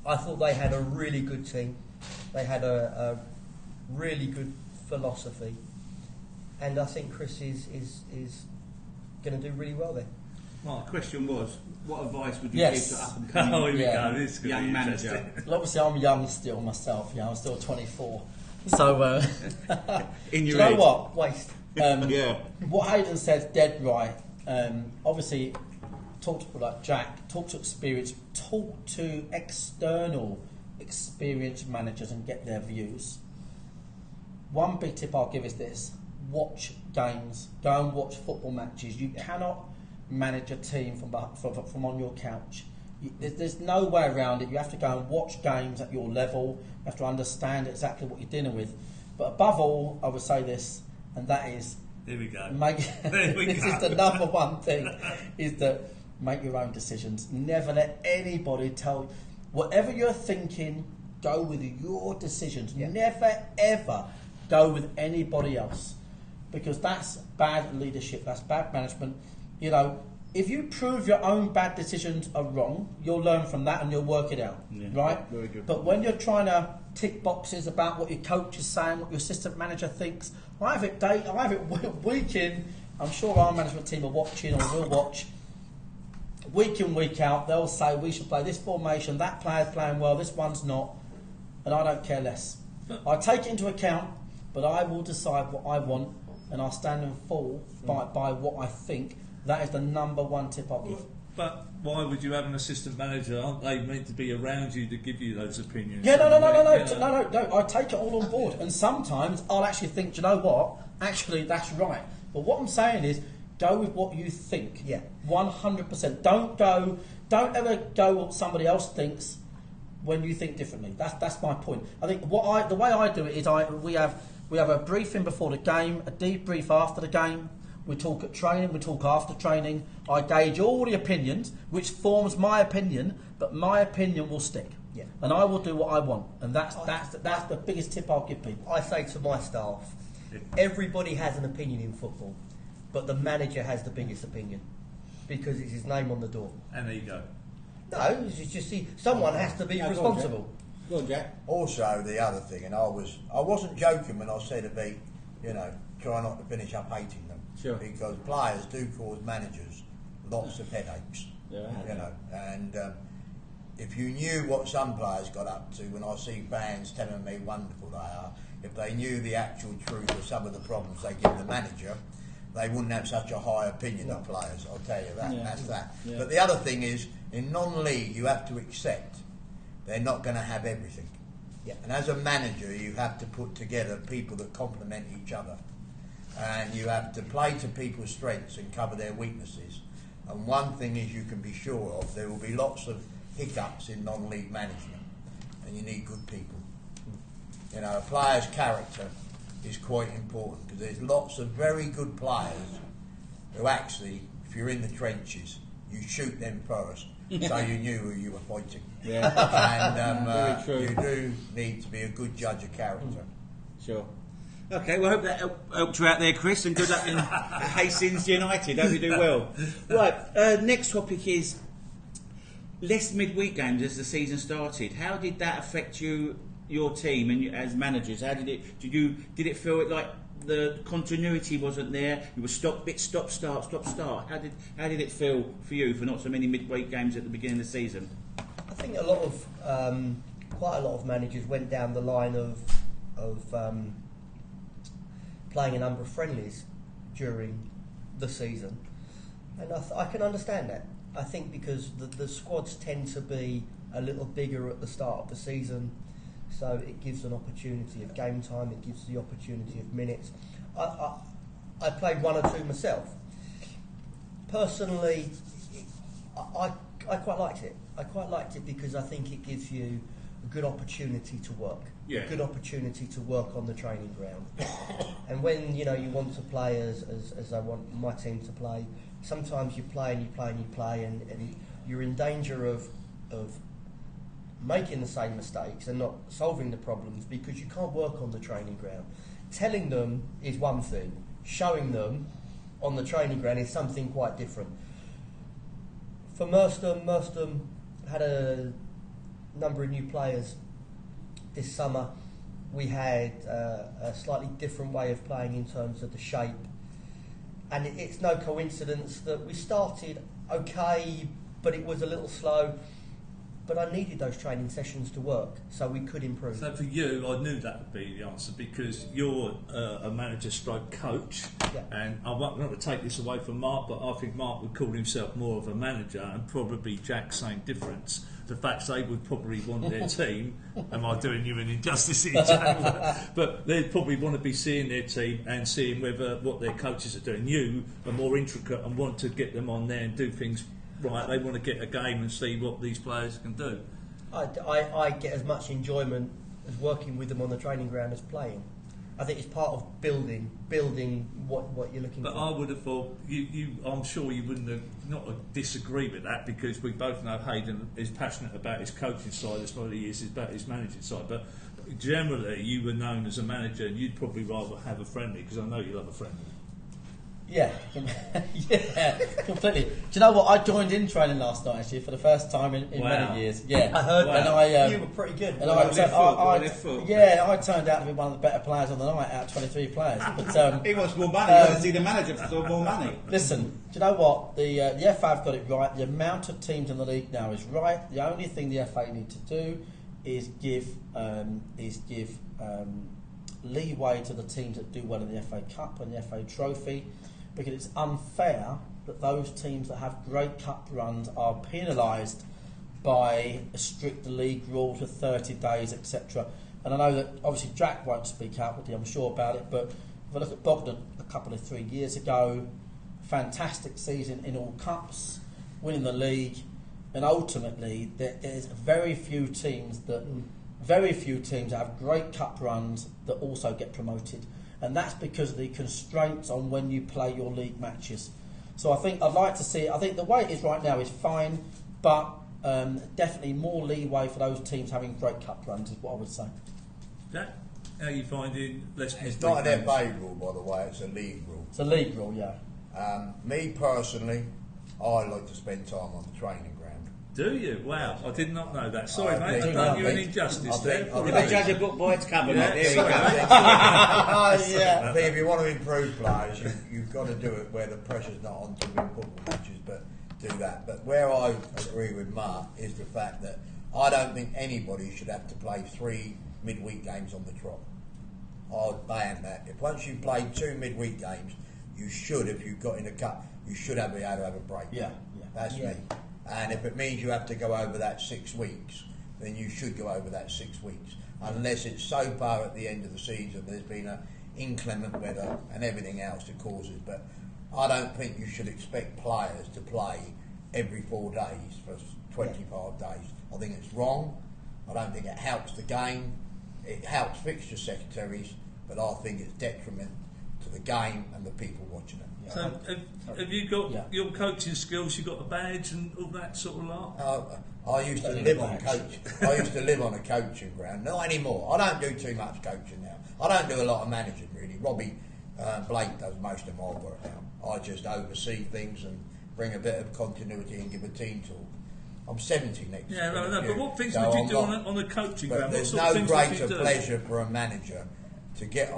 I thought they had a really good team. They had a really good philosophy, and I think Chris is going to do really well there. Well, the question was, what advice would you give to up and coming young manager? Well, obviously, I'm young still myself. I'm still 24. So, in your do you head. know what? Waste. What Hayden says, dead right. Obviously, talk to people like Jack. Talk to experience. Talk to external experienced managers and get their views. One big tip I'll give is this: watch games. Go and watch football matches. You cannot manage a team from on your couch. There's no way around it. You have to go and watch games at your level. You have to understand exactly what you're dealing with. But above all, I would say this, and that is, here we go. This is the number one thing, is that make your own decisions. Never let anybody tell you. Whatever you're thinking, go with your decisions. Never ever go with anybody else, because that's bad leadership. That's bad management. You know, if you prove your own bad decisions are wrong, you'll learn from that and you'll work it out, right? Very good. But when you're trying to tick boxes about what your coach is saying, what your assistant manager thinks, I have it week in. I'm sure our management team are watching or will watch. Week in, week out, they'll say we should play this formation, that player's playing well, this one's not, and I don't care less. I take it into account, but I will decide what I want, and I'll stand and fall by what I think. That is the number one tip I'll give. But why would you have an assistant manager? Aren't they meant to be around you to give you those opinions? Yeah, no. I take it all on board, and sometimes I'll actually think, do you know what? Actually, that's right. But what I'm saying is, go with what you think. 100%. Don't ever go what somebody else thinks when you think differently. That's my point. I think the way I do it is we have a briefing before the game, a debrief after the game. We talk at training, we talk after training. I gauge all the opinions, which forms my opinion, but my opinion will stick. And I will do what I want. And that's the biggest tip I'll give people. I say to my staff, everybody has an opinion in football, but the manager has the biggest opinion because it's his name on the door. And there you go. No, it's just someone has to be responsible. Go on, Jack. Also, the other thing, and I wasn't joking when I said about, try not to finish up hating them. Sure. Because players do cause managers lots of headaches. And if you knew what some players got up to, when I see fans telling me wonderful they are, if they knew the actual truth of some of the problems they give the manager, they wouldn't have such a high opinion of players. I'll tell you that. That's that. Yeah. But the other thing is, in non-league, you have to accept they're not going to have everything. And as a manager, you have to put together people that complement each other. And you have to play to people's strengths and cover their weaknesses. And one thing is you can be sure of, there will be lots of hiccups in non-league management, and you need good people. A player's character is quite important, because there's lots of very good players who actually, if you're in the trenches, you shoot them first, so you knew who you were fighting. Yeah. And Very true. you do need to be a good judge of character. Sure. Okay, well, I hope that helped you out there, Chris, and good luck in Hastings United. Hope you do well. Right, next topic is less midweek games as the season started. How did that affect your team and you, as managers? How did it feel like the continuity wasn't there? You were stop start. How did it feel for you for not so many midweek games at the beginning of the season? I think a lot of quite a lot of managers went down the line of playing a number of friendlies during the season, and I can understand that. I think because the squads tend to be a little bigger at the start of the season, so it gives an opportunity of game time, it gives the opportunity of minutes. I played one or two myself. Personally, I quite liked it. I quite liked it because I think it gives you a good opportunity to work. Yeah. A good opportunity to work on the training ground. And when you want to play as I want my team to play, sometimes you play and you're in danger of making the same mistakes and not solving the problems because you can't work on the training ground. Telling them is one thing, showing them on the training ground is something quite different. For Merstham had a number of new players this summer. We had a slightly different way of playing in terms of the shape, and it's no coincidence that we started okay, but it was a little slow. But I needed those training sessions to work so we could improve. So for you, I knew that would be the answer because you're a manager stroke coach, Yeah. and I'm not going to take this away from Mark, but I think Mark would call himself more of a manager, and probably Jack, same difference. The fact they would probably want their team, am I doing you an injustice here, Jack? But they'd probably want to be seeing their team and seeing whether what their coaches are doing. You are more intricate and want to get them on there and do things right. They want to get a game and see what these players can do. I get as much enjoyment as working with them on the training ground as playing. I think it's part of building what you're looking But for. I would have thought, I'm sure you wouldn't have not disagree with that because we both know Hayden is passionate about his coaching side as well as he is about his managing side. But generally, you were known as a manager, and you'd probably rather have a friendly because I know you love a friendly. Yeah, yeah, completely. Do you know what? I joined in training last night actually for the first time in Wow. many years. Yeah, I heard and that. You were pretty good. And Left I turned out to be one of the better players on the night out of 23 players. But He wants more money. You want to see the manager for more money. listen, do you know what? The FA have got it right. The amount of teams in the league now is right. The only thing the FA need to do is give leeway to the teams that do well in the FA Cup and the FA Trophy, because it's unfair that those teams that have great cup runs are penalised by a strict league rule for 30 days, etc. And I know that obviously Jack won't speak outwardly, I'm sure about it, but if I look at Bogdan a couple of 3 years ago, fantastic season in all cups, winning the league, and ultimately there's very few teams that have great cup runs that also get promoted, and that's because of the constraints on when you play your league matches. So I think I'd like to see. I think the way it is right now is fine, but definitely more leeway for those teams having great cup runs is what I would say. Jack, how are you finding less It's midweek not an games? FA rule, by the way, it's a league rule. It's a league rule, yeah. Me personally, I like to spend time on the training ground. Do you? Wow, I did not know that. Sorry, I mate, think- I've done I you an think- injustice I there. think- If they judge a book by its cover, mate, there we go. Yeah. I think if you want to improve players, you've got to do it where the pressure's not on to win football matches, but do that. But where I agree with Mark is the fact that I don't think anybody should have to play 3 midweek games on the trot. I'd ban that. If once you've played 2 midweek games, you should, if you've got in a cup, you should be able to have a break. Yeah, yeah. That's me. And if it means you have to go over that 6 weeks, then you should go over that 6 weeks. Unless it's so far at the end of the season, there's been an inclement weather and everything else that causes. But I don't think you should expect players to play every 4 days for 25 days. I think it's wrong. I don't think it helps the game. It helps fixture secretaries, but I think it's detriment to to the game and the people watching it. So have you got Yeah. your coaching skills? You got a badge and all that sort of lot? I used to live on coach. I used to live on a coaching ground. Not anymore. I don't do too much coaching now. I don't do a lot of managing really. Robbie Blake does most of my work now. I just oversee things and bring a bit of continuity and give a team talk. I'm 70 next year. Yeah, no, but what things So would you I'm do not- on a coaching But ground? What there's sort of no things would greater you do? pleasure for a manager to get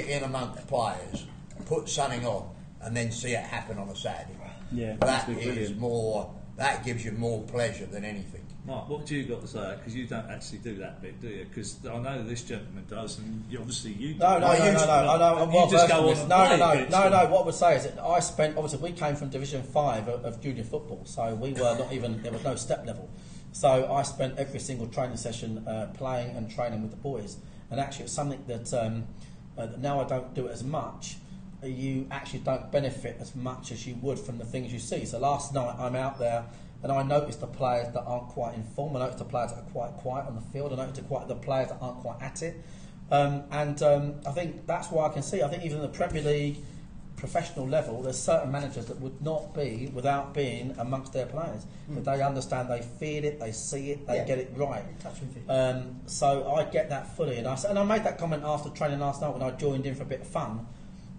in amongst players, put something on, and then see it happen on a Saturday. Yeah, That that's is brilliant. more. That gives you more pleasure than anything. Mark, what do you got to say? Because you don't actually do that bit, do you? Because I know this gentleman does, and obviously you do. No. I know. And you I'm just well go versed on in and this. play pitch, No. don't you? What I would say is that I spent, obviously, we came from Division 5 of junior football, so we were not even, there was no step level. So I spent every single training session playing and training with the boys. And actually, it's something that now I don't do it as much. You actually don't benefit as much as you would from the things you see. So last night, I'm out there. And I noticed the players that aren't quite in form. I noticed the players that are quite quiet on the field. I noticed the players that aren't quite at it. I think that's why I can see. I think even in the Premier League, professional level, there's certain managers that would not be without being amongst their players. That they understand, they feel it, they see it, they get it right. Touch and feel. So I get that fully. And I made that comment after training last night when I joined in for a bit of fun.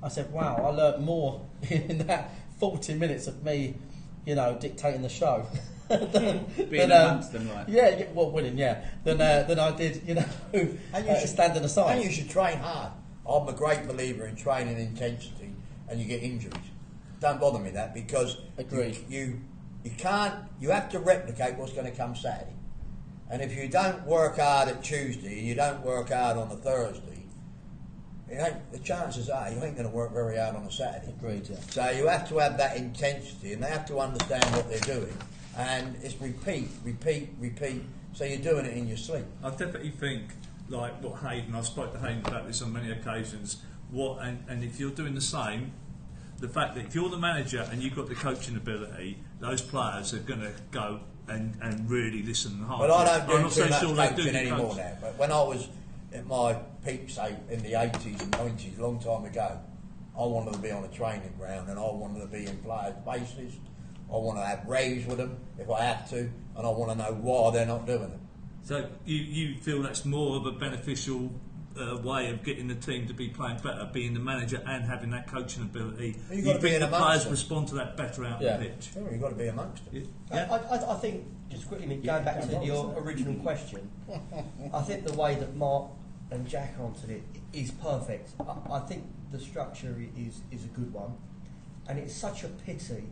I said, wow, I learnt more in that 40 minutes of me, dictating the show. Being amongst them, right? Yeah, well, winning, yeah. Than I did, standing aside. And you should train hard. I'm a great believer in training intensity, and you get injuries. Don't bother me that because Agreed. You can't. You have to replicate what's going to come Saturday. And if you don't work hard at Tuesday and you don't work hard on the Thursday, the chances are you ain't going to work very hard on a Saturday. Agreed, yeah. So you have to have that intensity, and they have to understand what they're doing. And it's repeat. So you're doing it in your sleep. I definitely think, like what Hayden, I've spoken to Hayden about this on many occasions, and if you're doing the same, the fact that if you're the manager and you've got the coaching ability, those players are going to go and really listen hard. But I don't do I'm not too so much sure they do coaching the anymore coach. now. But when I was at my peak, say in the 80s and 90s, a long time ago, I wanted to be on a training ground and I wanted to be in players' bases. I want to have raves with them if I have to, and I want to know why they're not doing it. So you feel that's more of a beneficial way of getting the team to be playing better, being the manager and having that coaching ability. You've got to be think in the amongst players them. respond to that better out Yeah. on the pitch. Sure, you've got to be amongst them. Yeah. I think, just quickly, Nick, going back to your original question, I think the way that Mark and Jack answered it is perfect. I think the structure is a good one, and it's such a pity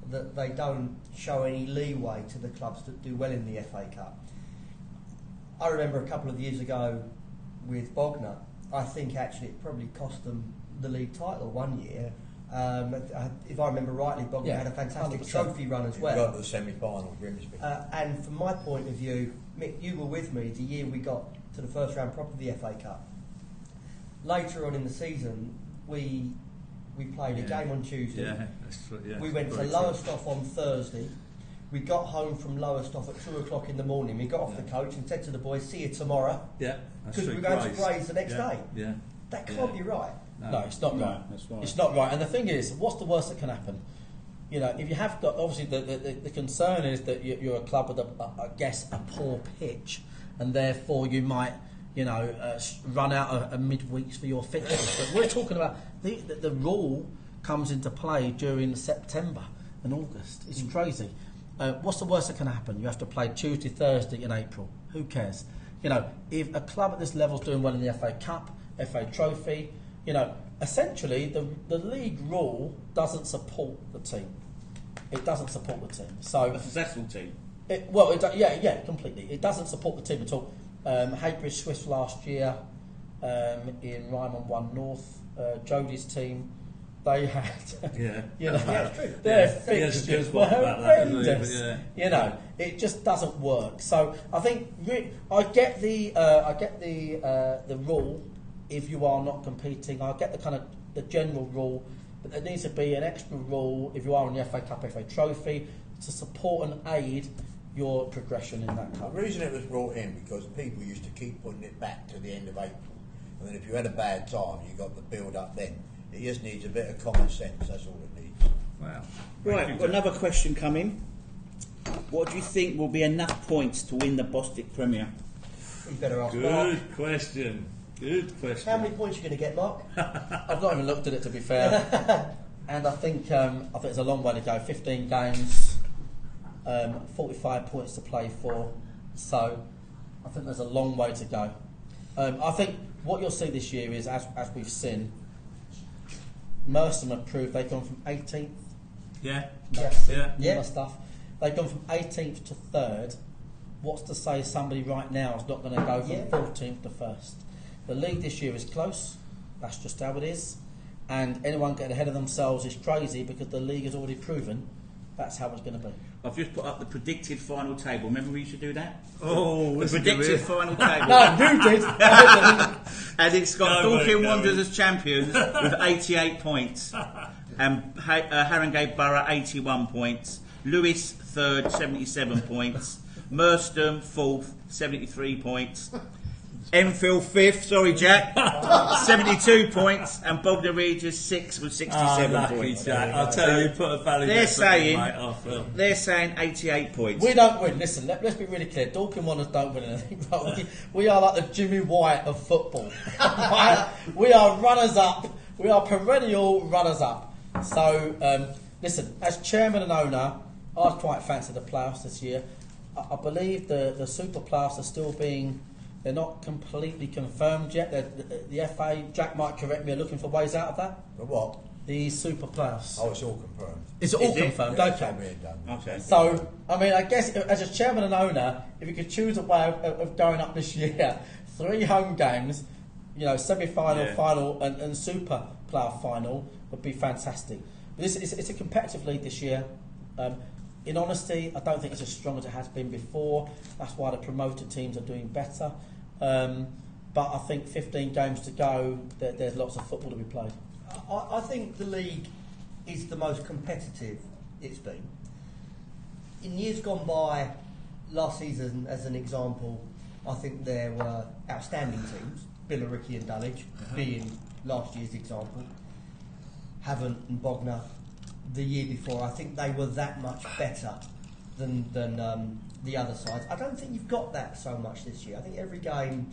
that they don't show any leeway to the clubs that do well in the FA Cup. I remember a couple of years ago with Bognor, I think actually it probably cost them the league title one year. If I remember rightly, Bognor had a fantastic 100%. trophy run as You've well. got to the semi-final, Grimsby. And from my point of view, Mick, you were with me the year we got to the first round proper of the FA Cup. Later on in the season, we played a game on Tuesday. Yeah, that's true. Yeah, We went to very true. Lowestoft on Thursday. We got home from Lowestoft at 2 o'clock in the morning. We got off the coach and said to the boys, "See you tomorrow," Yeah, that's because true. we were going to Grays the next Yeah, day. Yeah. That can't be right. No, it's not No, right. that's right. It's not right. And the thing is, what's the worst that can happen? If you have got, obviously, the concern is that you're a club with, I guess, a poor pitch, and therefore you might, run out of midweeks for your fixtures. But we're talking about the rule comes into play during September and August. It's crazy. What's the worst that can happen? You have to play Tuesday, Thursday in April. Who cares? If a club at this level is doing well in the FA Cup, FA Trophy, essentially the league rule doesn't support the team. It doesn't support the team. So A successful team. completely. It doesn't support the team at all. Heybridge Swifts last year in Ryman 1 North, Jodie's team, they had, Yeah. Yeah, it's true. their Yeah, he has a fixtures good were one about that, doesn't he? horrendous. Yeah. It just doesn't work. So I think I get the rule. If you are not competing, I get the kind of the general rule, but there needs to be an extra rule if you are in the FA Cup, FA Trophy, to support and aid your progression in that The cup. reason it was brought in because people used to keep putting it back to the end of April, and then if you had a bad time, you got the build up then. It just needs a bit of common sense. That's all it needs. Wow. Right, Thank you, we've got Jack. another question coming. What do you think will be enough points to win the Bostik Premier? You better ask Mark. Good question. Good question. How many points are you going to get, Mark? I've not even looked at it, to be fair. And I think it's a long way to go. 15 games, 45 points to play for. So I think there's a long way to go. I think what you'll see this year is, as we've seen, Merstham have proved they've gone from 18th. Yeah. Yeah. Yeah. Stuff. They've gone from 18th to 3rd. What's to say somebody right now is not going to go from Yeah. 14th to 1st? The league this year is close. That's just how it is. And anyone getting ahead of themselves is crazy because the league has already proven that's how it's going to be. I've just put up the predicted final table. Remember we used to do that? Oh, The listen to predicted me. final table. No, you did. And it's got Go Dorking on, go Wanderers on. as champions with 88 points. And Haringey Borough 81 points. Lewis third, 77 points. Merstham fourth, 73 points. Enfield fifth, sorry Jack, 72 points. And Bognor Regis sixth with 67 lucky points. Jack. I'll tell you, put a valid They're effort in, saying- mate, I feel. They're saying 88 points. We don't win. Listen, let's be really clear. Dorking Wanderers don't win anything. Right? We are like the Jimmy White of football. Right? We are runners-up. We are perennial runners-up. So, listen, as chairman and owner, I'd quite fancy the playoffs this year. I believe the Super Playoffs are still being... They're not completely confirmed yet. The FA, Jack might correct me, are looking for ways out of that. But what? The Super Playoffs. Oh, it's all confirmed. Is it all Is it? confirmed? Yeah, Okay. it's all being done. Okay. So, I mean, I guess as a chairman and owner, if you could choose a way of going up this year, 3 home games, semi-final, Yeah. final, and super playoff final would be fantastic. But it's a competitive league this year. In honesty, I don't think it's as strong as it has been before. That's why the promoted teams are doing better. But I think 15 games to go, there's lots of football to be played. I think the league is the most competitive it's been. In years gone by, last season as an example, I think there were outstanding teams, Billericay and Dulwich being last year's example, Havant and Bognor the year before. I think they were that much better than the other sides. I don't think you've got that so much this year. I think every game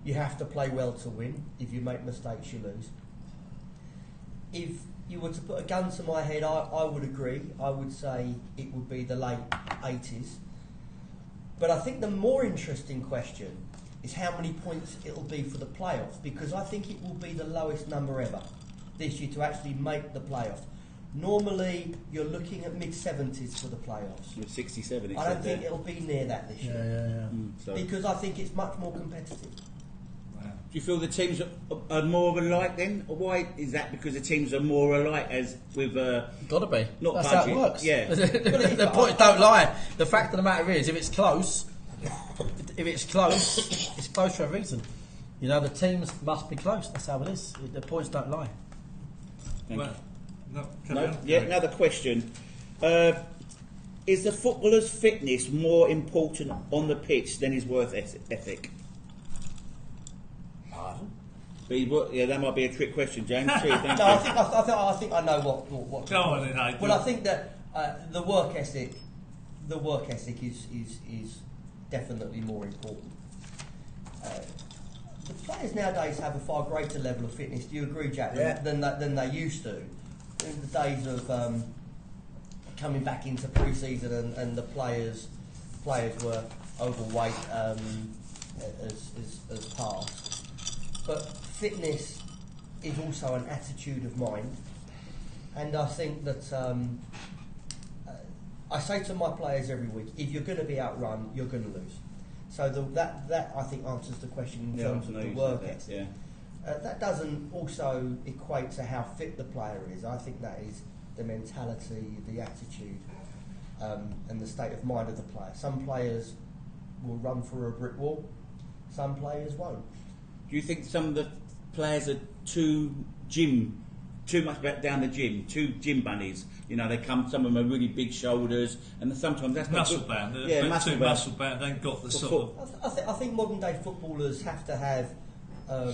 you have to play well to win. If you make mistakes, you lose. If you were to put a gun to my head, I would agree. I would say it would be the late 80s. But I think the more interesting question is how many points it'll be for the playoffs, because I think it will be the lowest number ever this year to actually make the playoffs. Normally, you're looking at mid-70s for the playoffs. With 67, I don't think it'll be near that this year, So, because I think it's much more competitive. do you feel the teams are more alike then? Or why is that? Because the teams are more alike as with... Got to be. Not That's budget, how it works. yeah. The points don't lie. The fact of the matter is, if it's close, it's close for a reason. The teams must be close. That's how it is. The points don't lie. Thank Well, no, you. carry on. Another question. Is the footballer's fitness more important on the pitch than his work ethic? Pardon? That might be a trick question, James. Cheers, thank No, you. I think I know what. Go on then, Aidan. Well, I think that the work ethic is definitely more important. The players nowadays have a far greater level of fitness. Do you agree, Jack? Yeah. Than they used to. In the days of coming back into pre-season and the players were overweight as past. But fitness is also an attitude of mind, and I think that I say to my players every week, if you're going to be outrun, you're going to lose. So that I think answers the question in terms of the work ethic. Yeah. That doesn't also equate to how fit the player is. I think that is the mentality, the attitude, and the state of mind of the player. Some players will run through a brick wall, some players won't. Do you think some of the players are too much back down the gym, too gym bunnies? They come. Some of them are really big shoulders, and sometimes that's not muscle good. bound. Yeah, muscle bound. Muscle bound. They've got the sort of. I think modern day footballers have to have a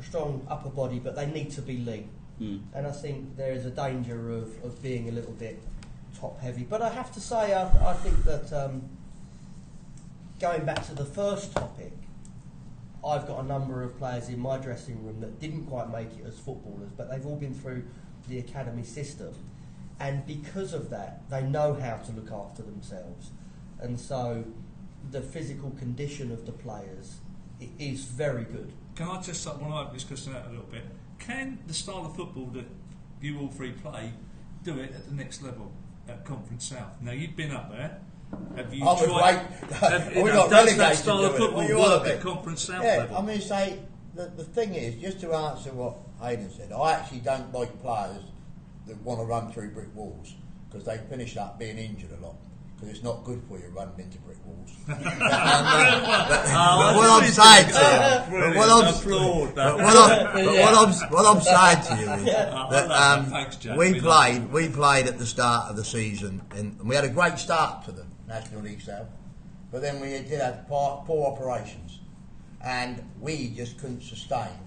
strong upper body, but they need to be lean. and I think there is a danger of being a little bit top heavy. But I have to say, I think that going back to the first topic, I've got a number of players in my dressing room that didn't quite make it as footballers, but they've all been through the academy system, and because of that, they know how to look after themselves, and so the physical condition of the players is very good. Can I just want to open this question out a little bit? Can the style of football that you all three play do it at the next level at Conference South? Now, you've been up there. Have you tried? Does that style of football work at Conference South level? I mean, say the thing is, just to answer what Hayden said, I actually don't like players that want to run through brick walls because they finish up being injured a lot. Because it's not good for you running into brick walls. But what I'm saying to you, what I'm saying to you is that we played at the start of the season, and we had a great start to the National League South, but then we did have poor operations, and we just couldn't sustain.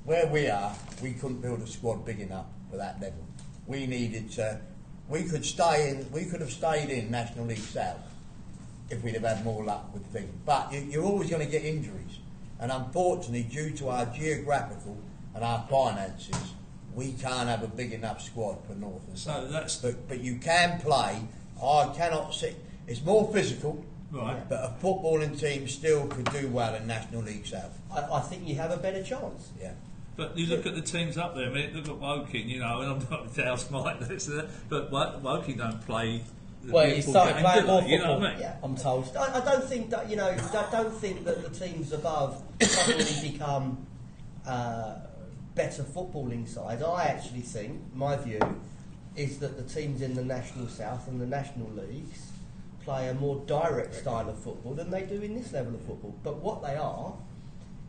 Where we are, we couldn't build a squad big enough for that level. We needed to. We could have stayed in National League South if we'd have had more luck with things. But you're always going to get injuries, and unfortunately, due to our geographical and our finances, we can't have a big enough squad for North and South. But you can play. I cannot see. It's more physical, right? But a footballing team still could do well in National League South. I think you have a better chance. Yeah. But you look at the teams up there. I mean, look at Woking, and I'm not Dale Smite, but Woking don't play. Well, he started playing more football. You know what I mean? Yeah, I'm told. I don't think that don't think that the teams above suddenly become better footballing sides. I actually think my view is that the teams in the National South and the National Leagues play a more direct style of football than they do in this level of football. But what they are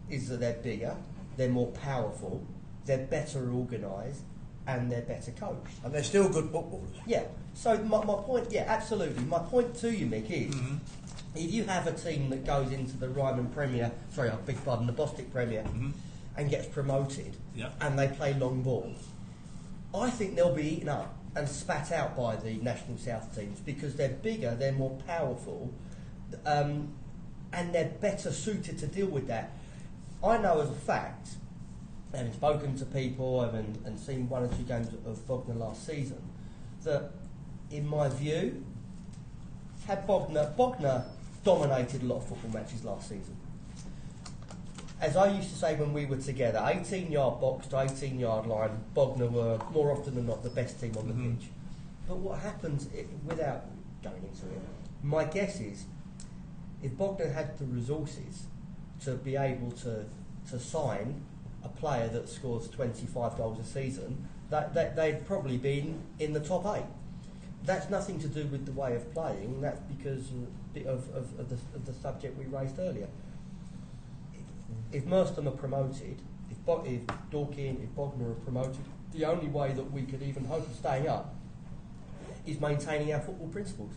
is that they're bigger. They're more powerful, they're better organised, and they're better coached. And they're still good footballers. Yeah. So my point, yeah, absolutely. My point to you, Mick, is if you have a team that goes into the Ryman Premier, I beg your pardon, the Bostik Premier, and gets promoted, and they play long ball, I think they'll be eaten up and spat out by the National South teams because they're bigger, they're more powerful, and they're better suited to deal with that. I know as a fact, having spoken to people and seen one or two games of Bognor last season, that in my view, had Bognor dominated a lot of football matches last season. As I used to say when we were together, 18-yard box to 18-yard line, Bognor were more often than not the best team on the pitch. But what happens, without going into it, my guess is if Bognor had the resources to be able to sign a player that scores 25 goals a season, that they'd probably been in the top 8. That's nothing to do with the way of playing. That's because of the subject we raised earlier. If Merstham are promoted, if Dorking, if Bognor are promoted, the only way that we could even hope of staying up is maintaining our football principles.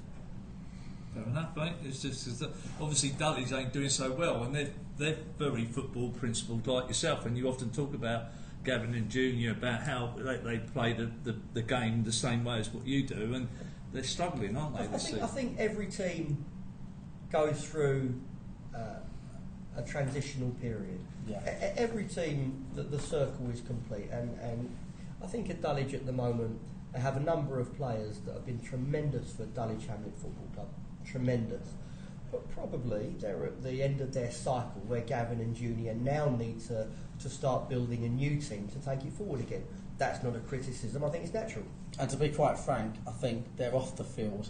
Fair enough, mate. It's just that obviously Dulwich ain't doing so well, and they're very football principled like yourself. And you often talk about Gavin and Junior about how they play the game the same way as what you do, and they're struggling, aren't they? I think every team goes through a transitional period. Yeah. Every team, the circle is complete, and I think at Dulwich at the moment they have a number of players that have been tremendous for Dulwich Hamlet Football Club. Tremendous, but probably they're at the end of their cycle where Gavin and Junior now need to start building a new team to take it forward again. That's not a criticism, I think it's natural. And to be quite frank, I think they're off the field.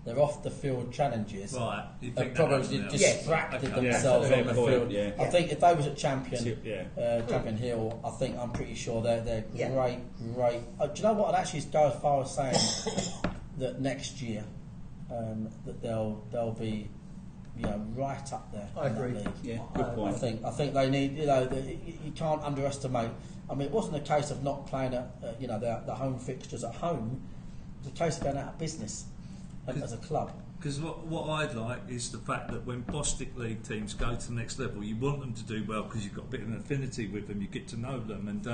Their off the field challenges have probably distracted themselves on the field. Yeah. I think if they was at Champion Hill, I'm pretty sure they're great. Do you know what? I'd actually go as far as saying that next year that they'll be right up there. I agree. League. Yeah, good point. I think they need. You can't underestimate. I mean, it wasn't a case of not playing at the home fixtures at home. It was a case of going out of business as a club. Because what I'd like is the fact that when Bostik League teams go to the next level, you want them to do well because you've got a bit of an affinity with them, you get to know them, and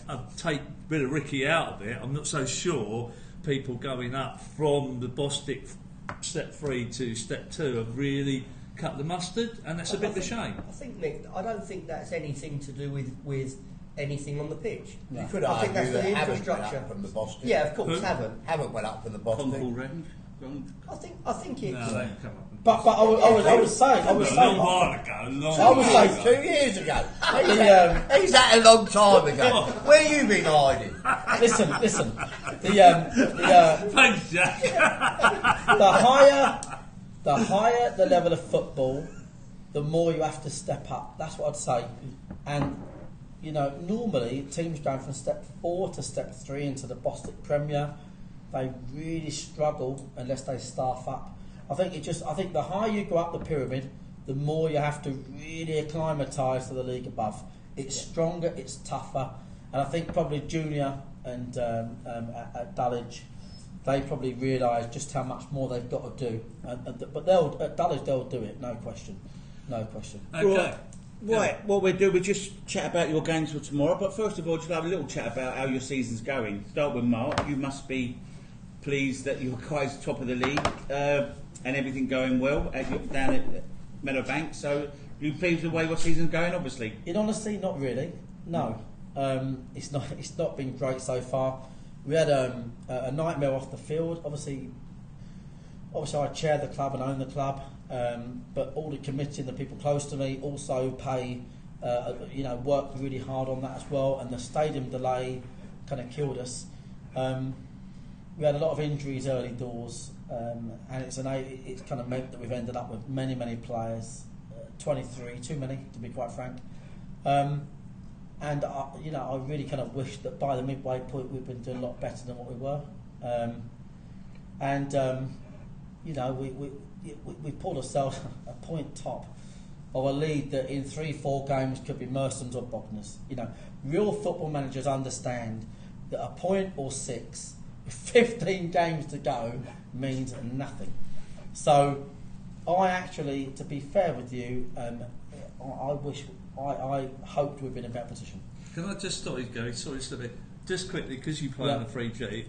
I'll take a bit of Ricky out of it. I'm not so sure people going up from the Bostik step 3 to step 2 have really cut the mustard, and that's a bit of a shame. I think, Nick, I don't think that's anything to do with anything on the pitch. You could I think argue that's that the Hammond went infrastructure. up from the Boston. Yeah, of course, Who? haven't. Went up from the Boston. Concord Redden. I think it's. No, they haven't come up. But I was saying, A long while ago, a long I was while saying- ago. 2 years ago. The, He's that a long time ago. Where you been hiding? listen. Thanks, Jack. The higher the level of football, the more you have to step up. That's what I'd say. And normally teams going from step 4 to step 3 into the Bostik Premier, they really struggle unless they staff up. I think the higher you go up the pyramid, the more you have to really acclimatise to the league above. It's stronger, it's tougher, and I think probably Junior and at Dulwich, they probably realise just how much more they've got to do. But at Dulwich they'll do it, no question. Okay. Right, what we'll do, we'll just chat about your games for tomorrow, but first of all, just have a little chat about how your season's going. Start with Mark. You must be pleased that your guys are top of the league and everything going well down at Meadowbank. So, you pleased with the way your season's going, obviously? In honesty, not really. No, it's not been great so far. We had a nightmare off the field. Obviously, I chair the club and own the club, but all the committee and the people close to me also pay, work really hard on that as well. And the stadium delay kind of killed us. We had a lot of injuries early doors, and it's kind of meant that we've ended up with many players, 23, too many to be quite frank. And I really kind of wish that by the midway point we've been doing a lot better than what we were. We pulled ourselves a point top of a lead that in 3-4 games could be Merstons or Bognors. Real football managers understand that a point or 6 with 15 games to go means nothing. So I actually, to be fair with you, I hoped we'd been in a better position. Can I just stop you, Gary? Sorry, just a bit. Just quickly, because you play on the 3G,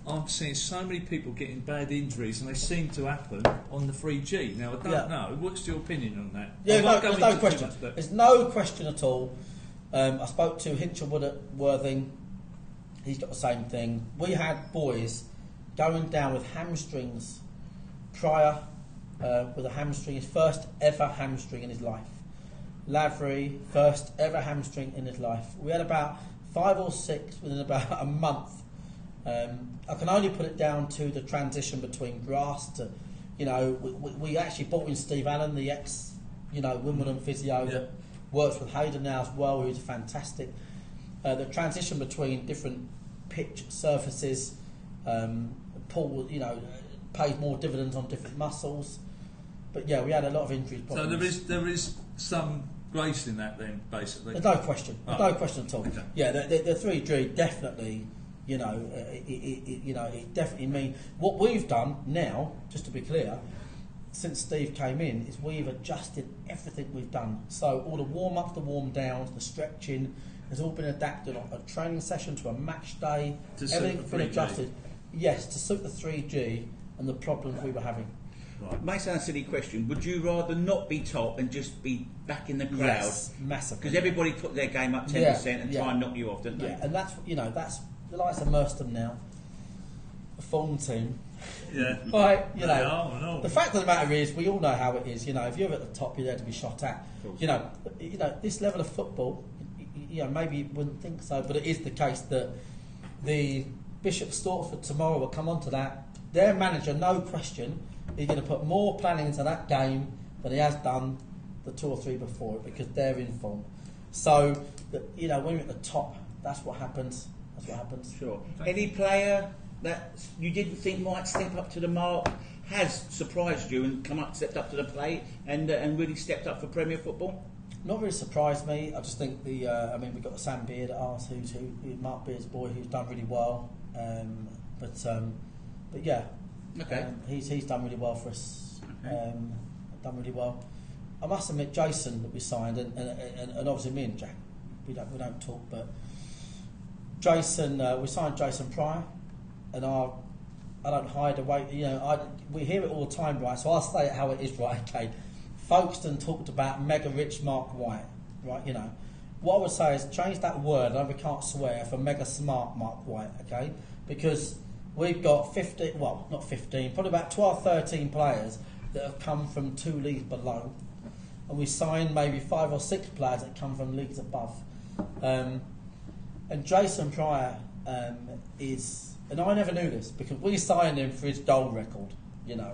I'm seeing so many people getting bad injuries, and they seem to happen on the 3G. Now, I don't know. What's your opinion on that? Yeah, there's no question. There's no question at all. I spoke to Hinchelwood at Worthing. He's got the same thing. We had boys going down with hamstrings prior, with a hamstring, his first ever hamstring in his life. Lavery, first ever hamstring in his life. We had about 5 or 6 within about a month. I can only put it down to the transition between grass to, we actually brought in Steve Allen, the ex, Wimbledon physio that works with Hayden now as well, who's fantastic. The transition between different pitch surfaces, pays more dividends on different muscles. But yeah, we had a lot of injuries problems. So there is some grace in that then, basically. There's no question. There's no question at all. Okay. Yeah, the 3G definitely, it definitely means what we've done now. Just to be clear, since Steve came in, is we've adjusted everything we've done. So all the warm ups, the warm downs, the stretching has all been adapted on a training session to a match day. Everything's been adjusted. Yes, to suit the 3G and the problems we were having. Right. May sound a silly question. Would you rather not be top and just be back in the crowd? Yes, massively. Because everybody put their game up 10% and try and knock you off, don't they? Yeah, and that's the likes of Merston now, the Fulham team. Yeah. Right, I know. the fact of the matter is, we all know how it is. If you're at the top, you're there to be shot at. This level of football, maybe you wouldn't think so, but it is the case that the Bishop Stortford tomorrow will come on to that. Their manager, no question, is going to put more planning into that game than he has done the 2 or 3 before it, because they're in form. So, when you're at the top, that's what happens. Sure. Any player that you didn't think might step up to the mark has surprised you and stepped up to the plate and really stepped up for Premier football? Not really surprised me. I just think we've got Sam Beard at ours, who's Mark Beard's boy, who's done really well. But yeah, Okay. He's done really well for us. Okay. Done really well. I must admit, Jason that we signed, and obviously me and Jack, we don't talk, but Jason, we signed Jason Pryor, and I don't hide away. You know, we hear it all the time, right? So I'll say it how it is, right? Okay. Folkestone talked about mega rich Mark White, right? You know, what I would say is change that word. I know we can't swear for mega smart Mark White, okay? Because we've got 15, well, not 15, probably about 12, 13 players that have come from 2 leagues below, and we signed maybe 5 or 6 players that come from leagues above. And Jason Pryor is, and I never knew this because we signed him for his goal record, you know,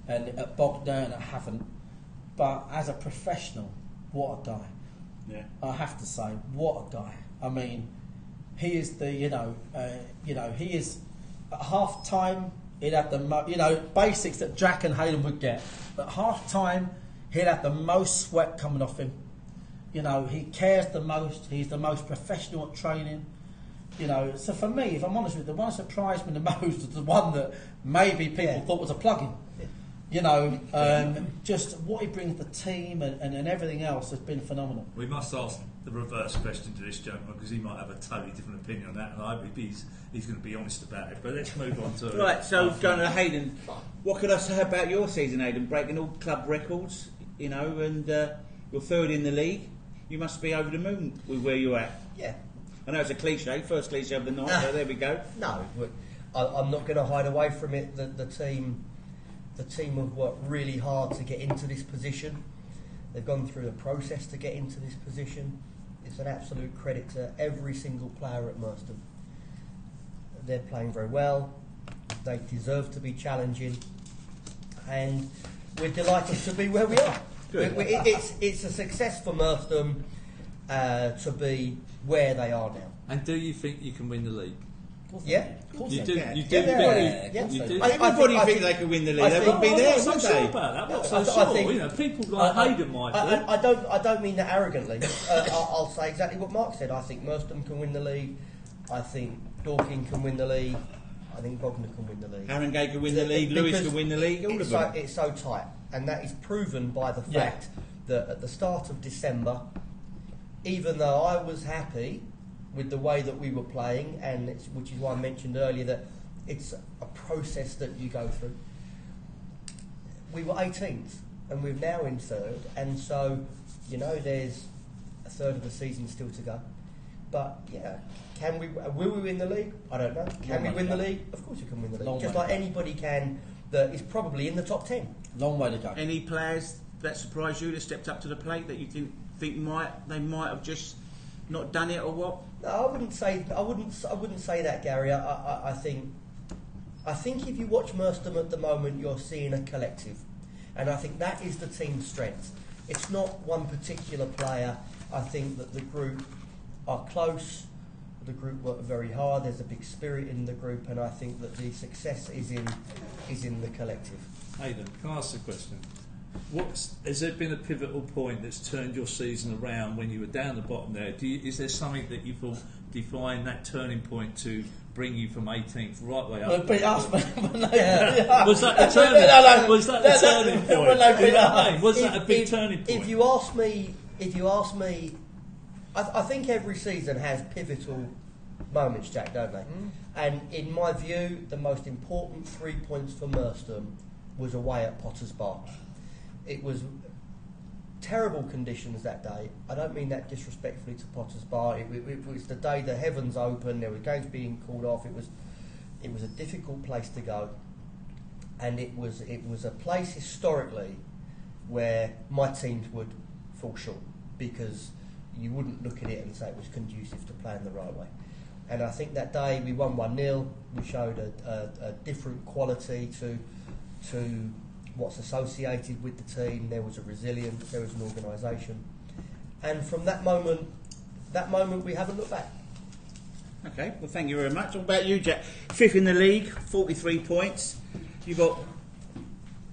and at Bogdan I haven't. But as a professional, what a guy! Yeah. I have to say, what a guy! I mean, he is the, he is at half time. He'd have the basics that Jack and Hayden would get. But half time, he'd have the most sweat coming off him. You know, he cares the most. He's the most professional at training. You know, so for me, if I'm honest with you, the one that surprised me the most was the one that maybe people thought was a plug-in. You know, just what he brings to the team and everything else has been phenomenal. We must ask the reverse question to this gentleman because he might have a totally different opinion on that, and I hope he's going to be honest about it. But let's move on to Right, so going to Hayden, what could I say about your season, Hayden? Breaking all club records, you know, and you're third in the league. You must be over the moon with where you're at. Yeah. I know it's a cliche, first cliche of the night, so there we go. No, I'm not going to hide away from it. The team have worked really hard to get into this position. They've gone through a process to get into this position. It's an absolute credit to every single player at Merstham. They're playing very well. They deserve to be challenging, and we're delighted to be where we are. It's a success for Merstham to be where they are now. And do you think you can win the league? Yeah, Of course You they do. can. You do. Yeah, think you do. Everybody I think think- they could win the league. I They think- wouldn't be there, I'm not would so they? sure about that. I'm not so I sure. think- You know, people like Hayden might do. I don't mean that arrogantly. I'll say exactly what Mark said. I think Merstham can win the league. I think Dorking can win the league. I think Bognor can win the league. Harringay could win the league, Lewis Because could win the league, all of them. It's so tight, and that is proven by the Yeah. fact that at the start of December, even though I was happy with the way that we were playing, which is why I mentioned earlier that it's a process that you go through. We were 18th, and we're now in third, and so there's a third of the season still to go. But yeah, will we win the league? I don't know. Can we win the league? Of course, you can win the league, Long just way like to go. anybody can. That is probably in the top 10. Long way to go. Any players that surprised you that stepped up to the plate that you didn't think they might have just not done it or what? No, I wouldn't say that, Gary. I think if you watch Merstham at the moment, you're seeing a collective, and I think that is the team's strength. It's not one particular player. I think that the group are close. The group work very hard. There's a big spirit in the group, and I think that the success is in the collective. Hayden, can I ask a question? Has there been a pivotal point that's turned your season around when you were down the bottom there? Is there something that you thought defined that turning point to bring you from 18th right way Well, up? beat us, Was that the turning? No. Was that the turning point? Well, no, beat us. Was that a big turning point? If you ask me, I think every season has pivotal moments, Jack, don't they? And in my view, the most important 3 points for Merstham was away at Potters Bar. It was terrible conditions that day. I don't mean that disrespectfully to Potters Bar. It was the day the heavens opened. There were games being called off. It was a difficult place to go, and it was a place historically where my teams would fall short because you wouldn't look at it and say it was conducive to playing the right way. And I think that day we won 1-0. We showed a different quality to what's associated with the team. There was a resilience, there was an organisation, and from that moment we haven't looked back. Okay, well, thank you very much. What about you, Jack? 5th in the league, 43 points. You've got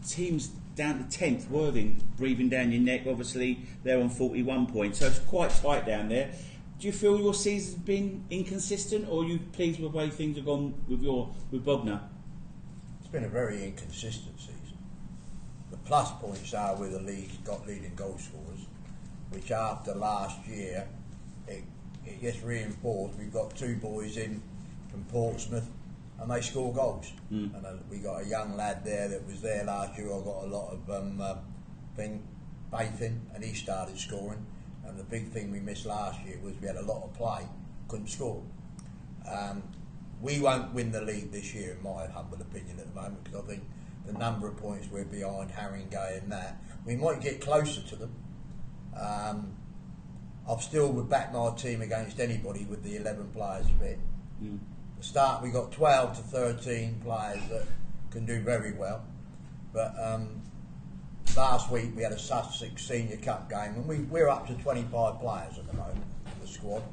teams down to 10th, Worthing, breathing down your neck. Obviously, they're on 41 points, so it's quite tight down there. Do you feel your season's been inconsistent, or are you pleased with the way things have gone with Bognor? it's been a very inconsistent season. The plus points are where the league's got leading goal scorers, which after last year, it gets reinforced. We've got 2 boys in from Portsmouth, and they score goals. And we got a young lad there that was there last year. I got a lot of faith in, and he started scoring. And the big thing we missed last year was we had a lot of play, couldn't score. We won't win the league this year, in my humble opinion, at the moment, because I think the number of points we're behind Haringey and that. We might get closer to them. I still would back my team against anybody with the 11 players fit. The start, we got 12 to 13 players that can do very well. But last week we had a Sussex Senior Cup game, and we're up to 25 players at the moment in the squad,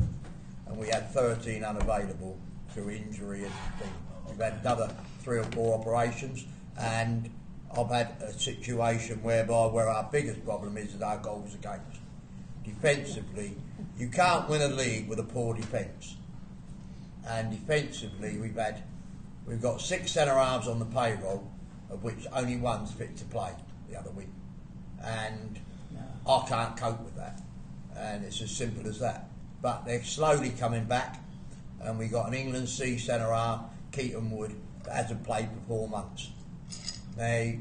and we had 13 unavailable through injury and things. We've had another 3 or 4 operations, and I've had a situation where our biggest problem is our goals against. Defensively, you can't win a league with a poor defence. And defensively, we've got 6 centre halves on the payroll, of which only one's fit to play the other week, and I can't cope with that. And it's as simple as that. But they're slowly coming back, and we got an England C centre half, Keaton Wood, that hasn't played for 4 months. They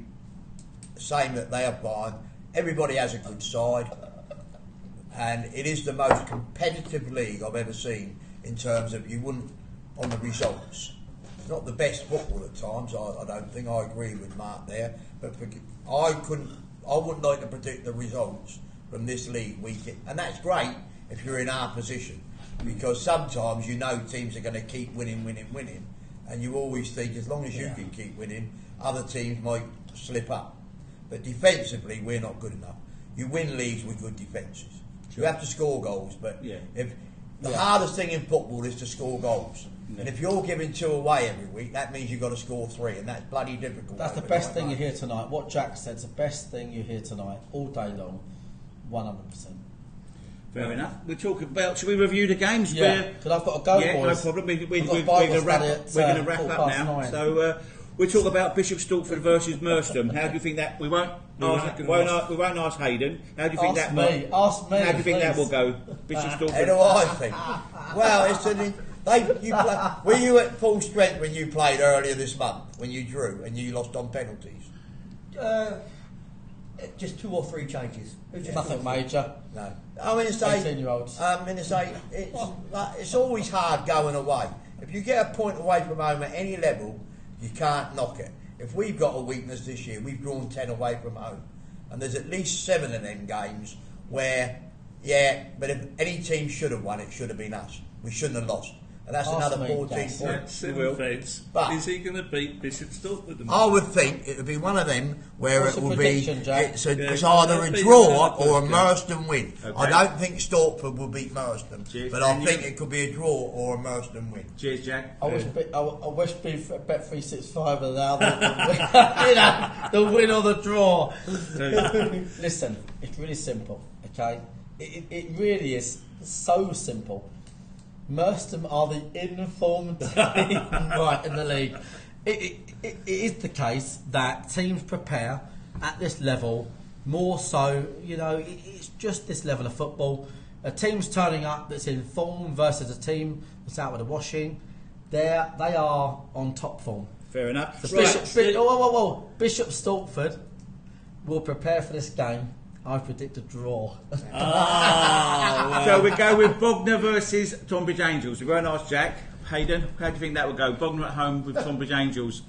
saying that they are fine. Everybody has a good side, and it is the most competitive league I've ever seen in terms of on the results. It's not the best football at times. I don't think. I agree with Mark there, but I wouldn't like to predict the results from this league week in, and that's great if you're in our position, because sometimes you know teams are going to keep winning, and you always think as long as you can keep winning, other teams might slip up. But defensively, we're not good enough. You win leagues with good defences. You have to score goals, but if the hardest thing in football is to score goals. And if you're giving 2 away every week, that means you've got to score 3, and that's bloody difficult. That's the best thing you hear tonight. What Jack said's the best thing you hear tonight, all day long, 100%. Fair enough. We're talking about. Should we review the games? Yeah, because I've got to go, yeah, boys. no problem. We're I've got going to Bible wrap study up. at, We're going to wrap up 9:15. now. So we'll talk about Bishop Stortford versus Merstham. How do you think that? We won't ask Hayden. How do you think Ask that? me. Ask me. How do you think that please. will go? Bishop How do Stortford. I think? Well, were you at full strength when you played earlier this month, when you drew and you lost on penalties? Just 2 or 3 changes. Just Nothing major. No. I'm going to say, 18-year-olds. it's always hard going away. If you get a point away from home at any level, you can't knock it. If we've got a weakness this year, we've drawn 10 away from home, and there's at least 7 of them games where, but if any team should have won, it should have been us. We shouldn't have lost. And that's Ask another me, 14 Gas. points. But is he going to beat Bishop Stortford? I would think it would be one of them where What's it the will prediction, be Jack? it's Yeah, either a it'll be draw another or a push, Merstham win. Okay. I don't think Stortford will beat Merstham, Cheers. but I And think you? it could be a draw or a Merstham win. Cheers, Jack. I wish Bet365 allowed the win or the draw. Listen, it's really simple, okay? It really is so simple. Merstham are the informed team right in the league. It is the case that teams prepare at this level more so, it's just this level of football. A team's turning up that's in form versus a team that's out with a washing. They are on top form. Fair enough. The Right. Bishop Stortford will prepare for this game. I predict a draw. So we go with Bognor versus Tonbridge Angels. We won't ask Jack. Hayden, how do you think that will go? Bognor at home with Tonbridge Angels.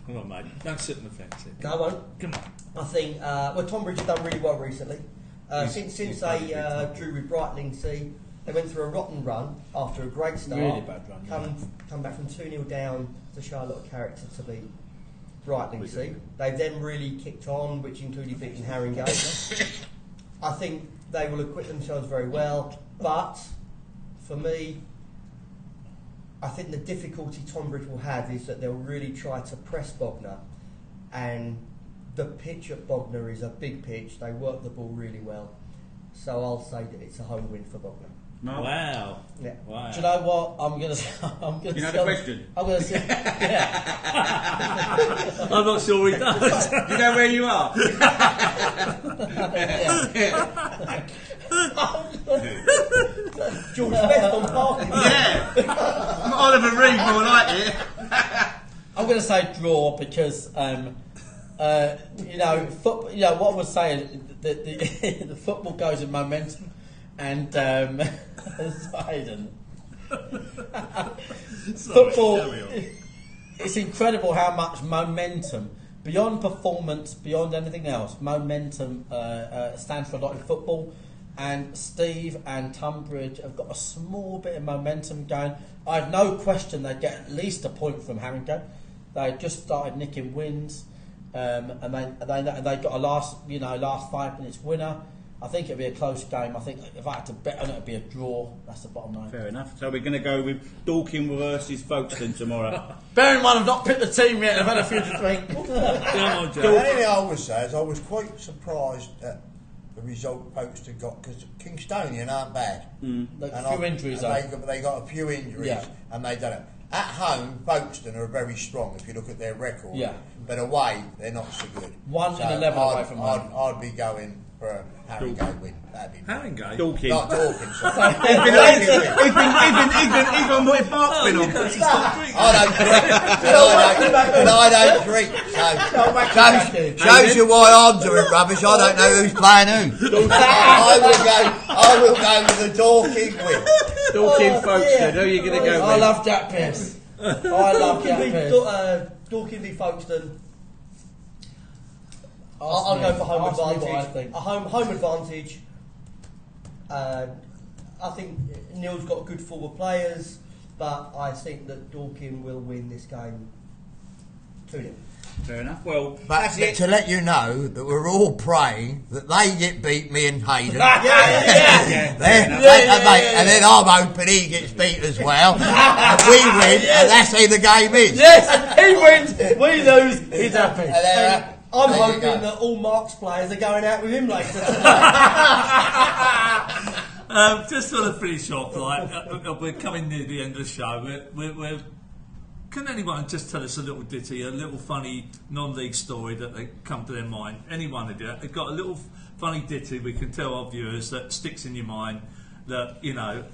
Come on, mate. Don't sit on the fence here. No, I won't. Come on. I think Tonbridge have done really well recently. Since they drew with Brightling C, they went through a rotten run after a great start. Really bad run, Come back from 2-0 down to show a lot of character to beat Brightling C. They've then really kicked on, which included beating Haringey. I think they will acquit themselves very well, but for me, I think the difficulty Tonbridge will have is that they'll really try to press Bognor, and the pitch at Bognor is a big pitch. They work the ball really well, so I'll say that it's a home win for Bognor. Mark? Wow. Yeah. Wow. Do you know what? I'm gonna. You know the question? I'm gonna say. Yeah. I'm not sure he does. You know where you are? George Best on parking. Yeah. Oliver Reed more like it. I'm going to say draw because, you know, what I was saying, the football goes in momentum, and Hayden. Football, it's incredible how much momentum, beyond performance, beyond anything else, momentum stands for a lot in football. And Steve and Tunbridge have got a small bit of momentum going. I have no question they'd get at least a point from Haringey. They just started nicking wins, and they got a last 5 minutes winner. I think it'll be a close game. I think if I had to bet on it, it'd be a draw. That's the bottom line. Fair enough. So we're going to go with Dorking versus Folkestone tomorrow. Bear in mind, I've not picked the team yet. I've had a few to drink. Come on, The Joe. only thing I would say is I was quite surprised at the result Folkestone got, because Kingstonian aren't bad. Like And a few injuries, though. they got a few injuries, Yeah. and they done it. At home, Folkestone are very strong if you look at their record. Yeah. But away, they're not so good. 1 in 11 away from home. I'd be going for a Haringey win. That'd be Haringey? Dorking. Not Dorking, sorry. He's been on what Mark's been on. I don't drink. And I don't drink. So, shows you why I'm doing rubbish. I don't know who's playing who. I will go with the Dorking win. Dorking Folkestone. Who are you going to go I with? love Jack Pearce. I love Jack Pearce. Dorking v Folkestone. I'll go for home Ask me what I advantage. think. A home advantage. I think Neil's got good forward players, but I think that Dorking will win this game 2-0. Fair enough. Well, But that's it. to let you know that we're all praying that they get beat, me and Hayden. Yeah, fair enough. And then I'm hoping he gets beat as well. And we win, and that's how the game is. Yes, he wins, we lose, he's happy. And then, I'm there you hoping go. that all Mark's players are going out with him later tonight. Just sort of finish off, we're coming near the end of the show. Can anyone just tell us a little ditty, a little funny non-league story that they come to their mind? Anyone of you? They've got a little funny ditty we can tell our viewers that sticks in your mind, that, you know,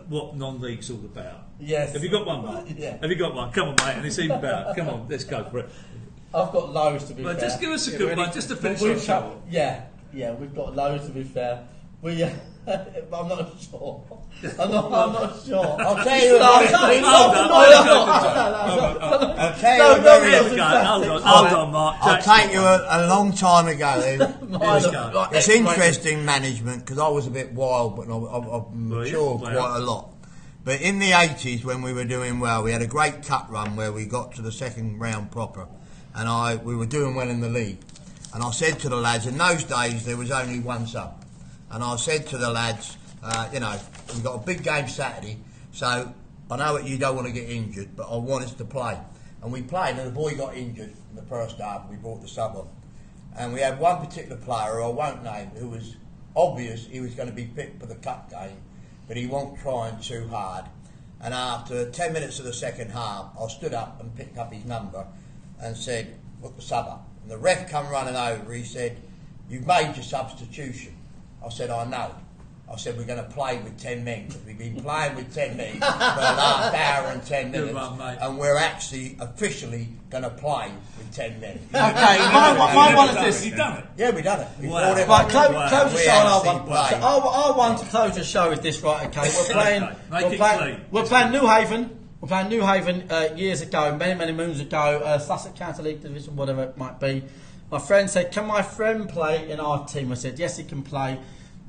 what non-league's all about. Yes. Have you got one, mate? Yeah. Have you got one? Come on, mate, and it's even better. Come on, let's go for it. I've got loads to be Well, fair. just give us a good one, just to finish We've off. got- Yeah, we've got loads to be fair. I'm not sure. I'm not sure. I'll tell you a very- Hold I'll tell you a No, very- Here we go. Hold on, Mark. I'll Jack's take you got a long time ago then. go. It's interesting management, because I was a bit wild, but I've matured Well. quite a lot. But in the 80s, when we were doing well, we had a great cut run where we got to the second round proper, and we were doing well in the league. And I said to the lads, in those days there was only one sub, and I said to the lads, you know, we've got a big game Saturday, so I know that you don't want to get injured, but I want us to play. And we played, and the boy got injured in the first half, and we brought the sub on. And we had one particular player, who I won't name, who was obvious he was going to be picked for the cup game, but he wasn't trying too hard. And after 10 minutes of the second half, I stood up and picked up his number and said, "Put the sub up." And the ref come running over. He said, "You've made your substitution." I said, "I know." I said, "We're going to play with 10 men, because we've been playing with 10 men for the last hour and 10 Good minutes, one, mate. and we're actually officially going to play with 10 men." Okay, my one is this. You've done it. Yeah, we done it. We Wow. brought him Right, on. close Wow. the We show. Our actually one. played. So our one to close the show is this, right? Okay, we're playing. Make we're it playing. clean. We're playing New Haven. We're playing New Haven years ago, many moons ago. Sussex County League Division, whatever it might be. My friend said, "Can my friend play in our team?" I said, "Yes, he can play."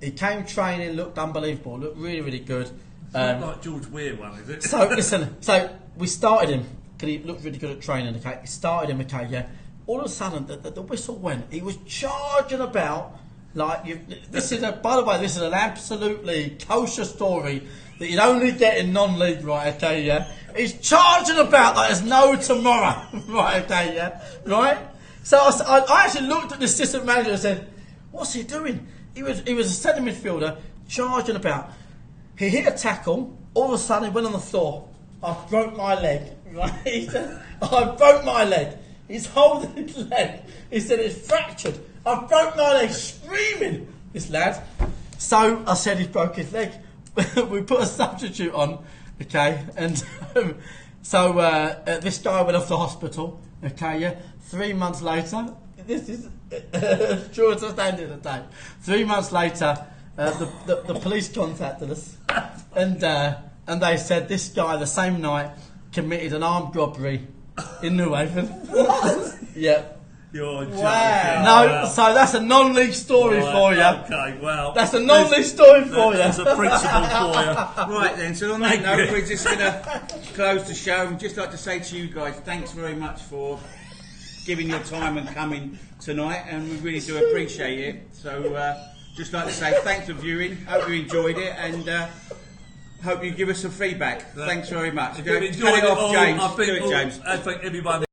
He came training, looked unbelievable, looked really good. Not like George Weir one, is it? So listen, so we started him because he looked really good at training. Okay, we started him. Okay, yeah. All of a sudden, the whistle went. He was charging about like this is by the way, this is an absolutely kosher story that you'd only get in non-league, right? Okay, yeah. He's charging about like there's no tomorrow, right? Okay, yeah, right. So I actually looked at the assistant manager and said, "What's he doing?" He was a centre midfielder charging about. He hit a tackle. All of a sudden, he went on the floor. I broke my leg. Right? He said, I broke my leg. He's holding his leg. He said, it's fractured. I broke my leg, screaming, this lad. So I said, he's broke his leg. We put a substitute on, okay, and so this guy went off to hospital, okay, yeah. 3 months later, this is true as I stand here today. 3 months later, the police contacted us, and they said this guy the same night committed an armed robbery in New Haven. What? Yeah. You're joking. No, Wow. so that's a non-league story Right, for you. Okay, well. That's a non-league story for you. There's a principle for you. Right then, so on that note, we're just going to close the show. And just like to say to you guys, thanks very much for giving your time and coming tonight, and we really do appreciate it. So just like to say thanks for viewing, hope you enjoyed it, and hope you give us some feedback. Thanks very much. If Cut you've enjoyed it off, all, James. I think Do it, James. I think everybody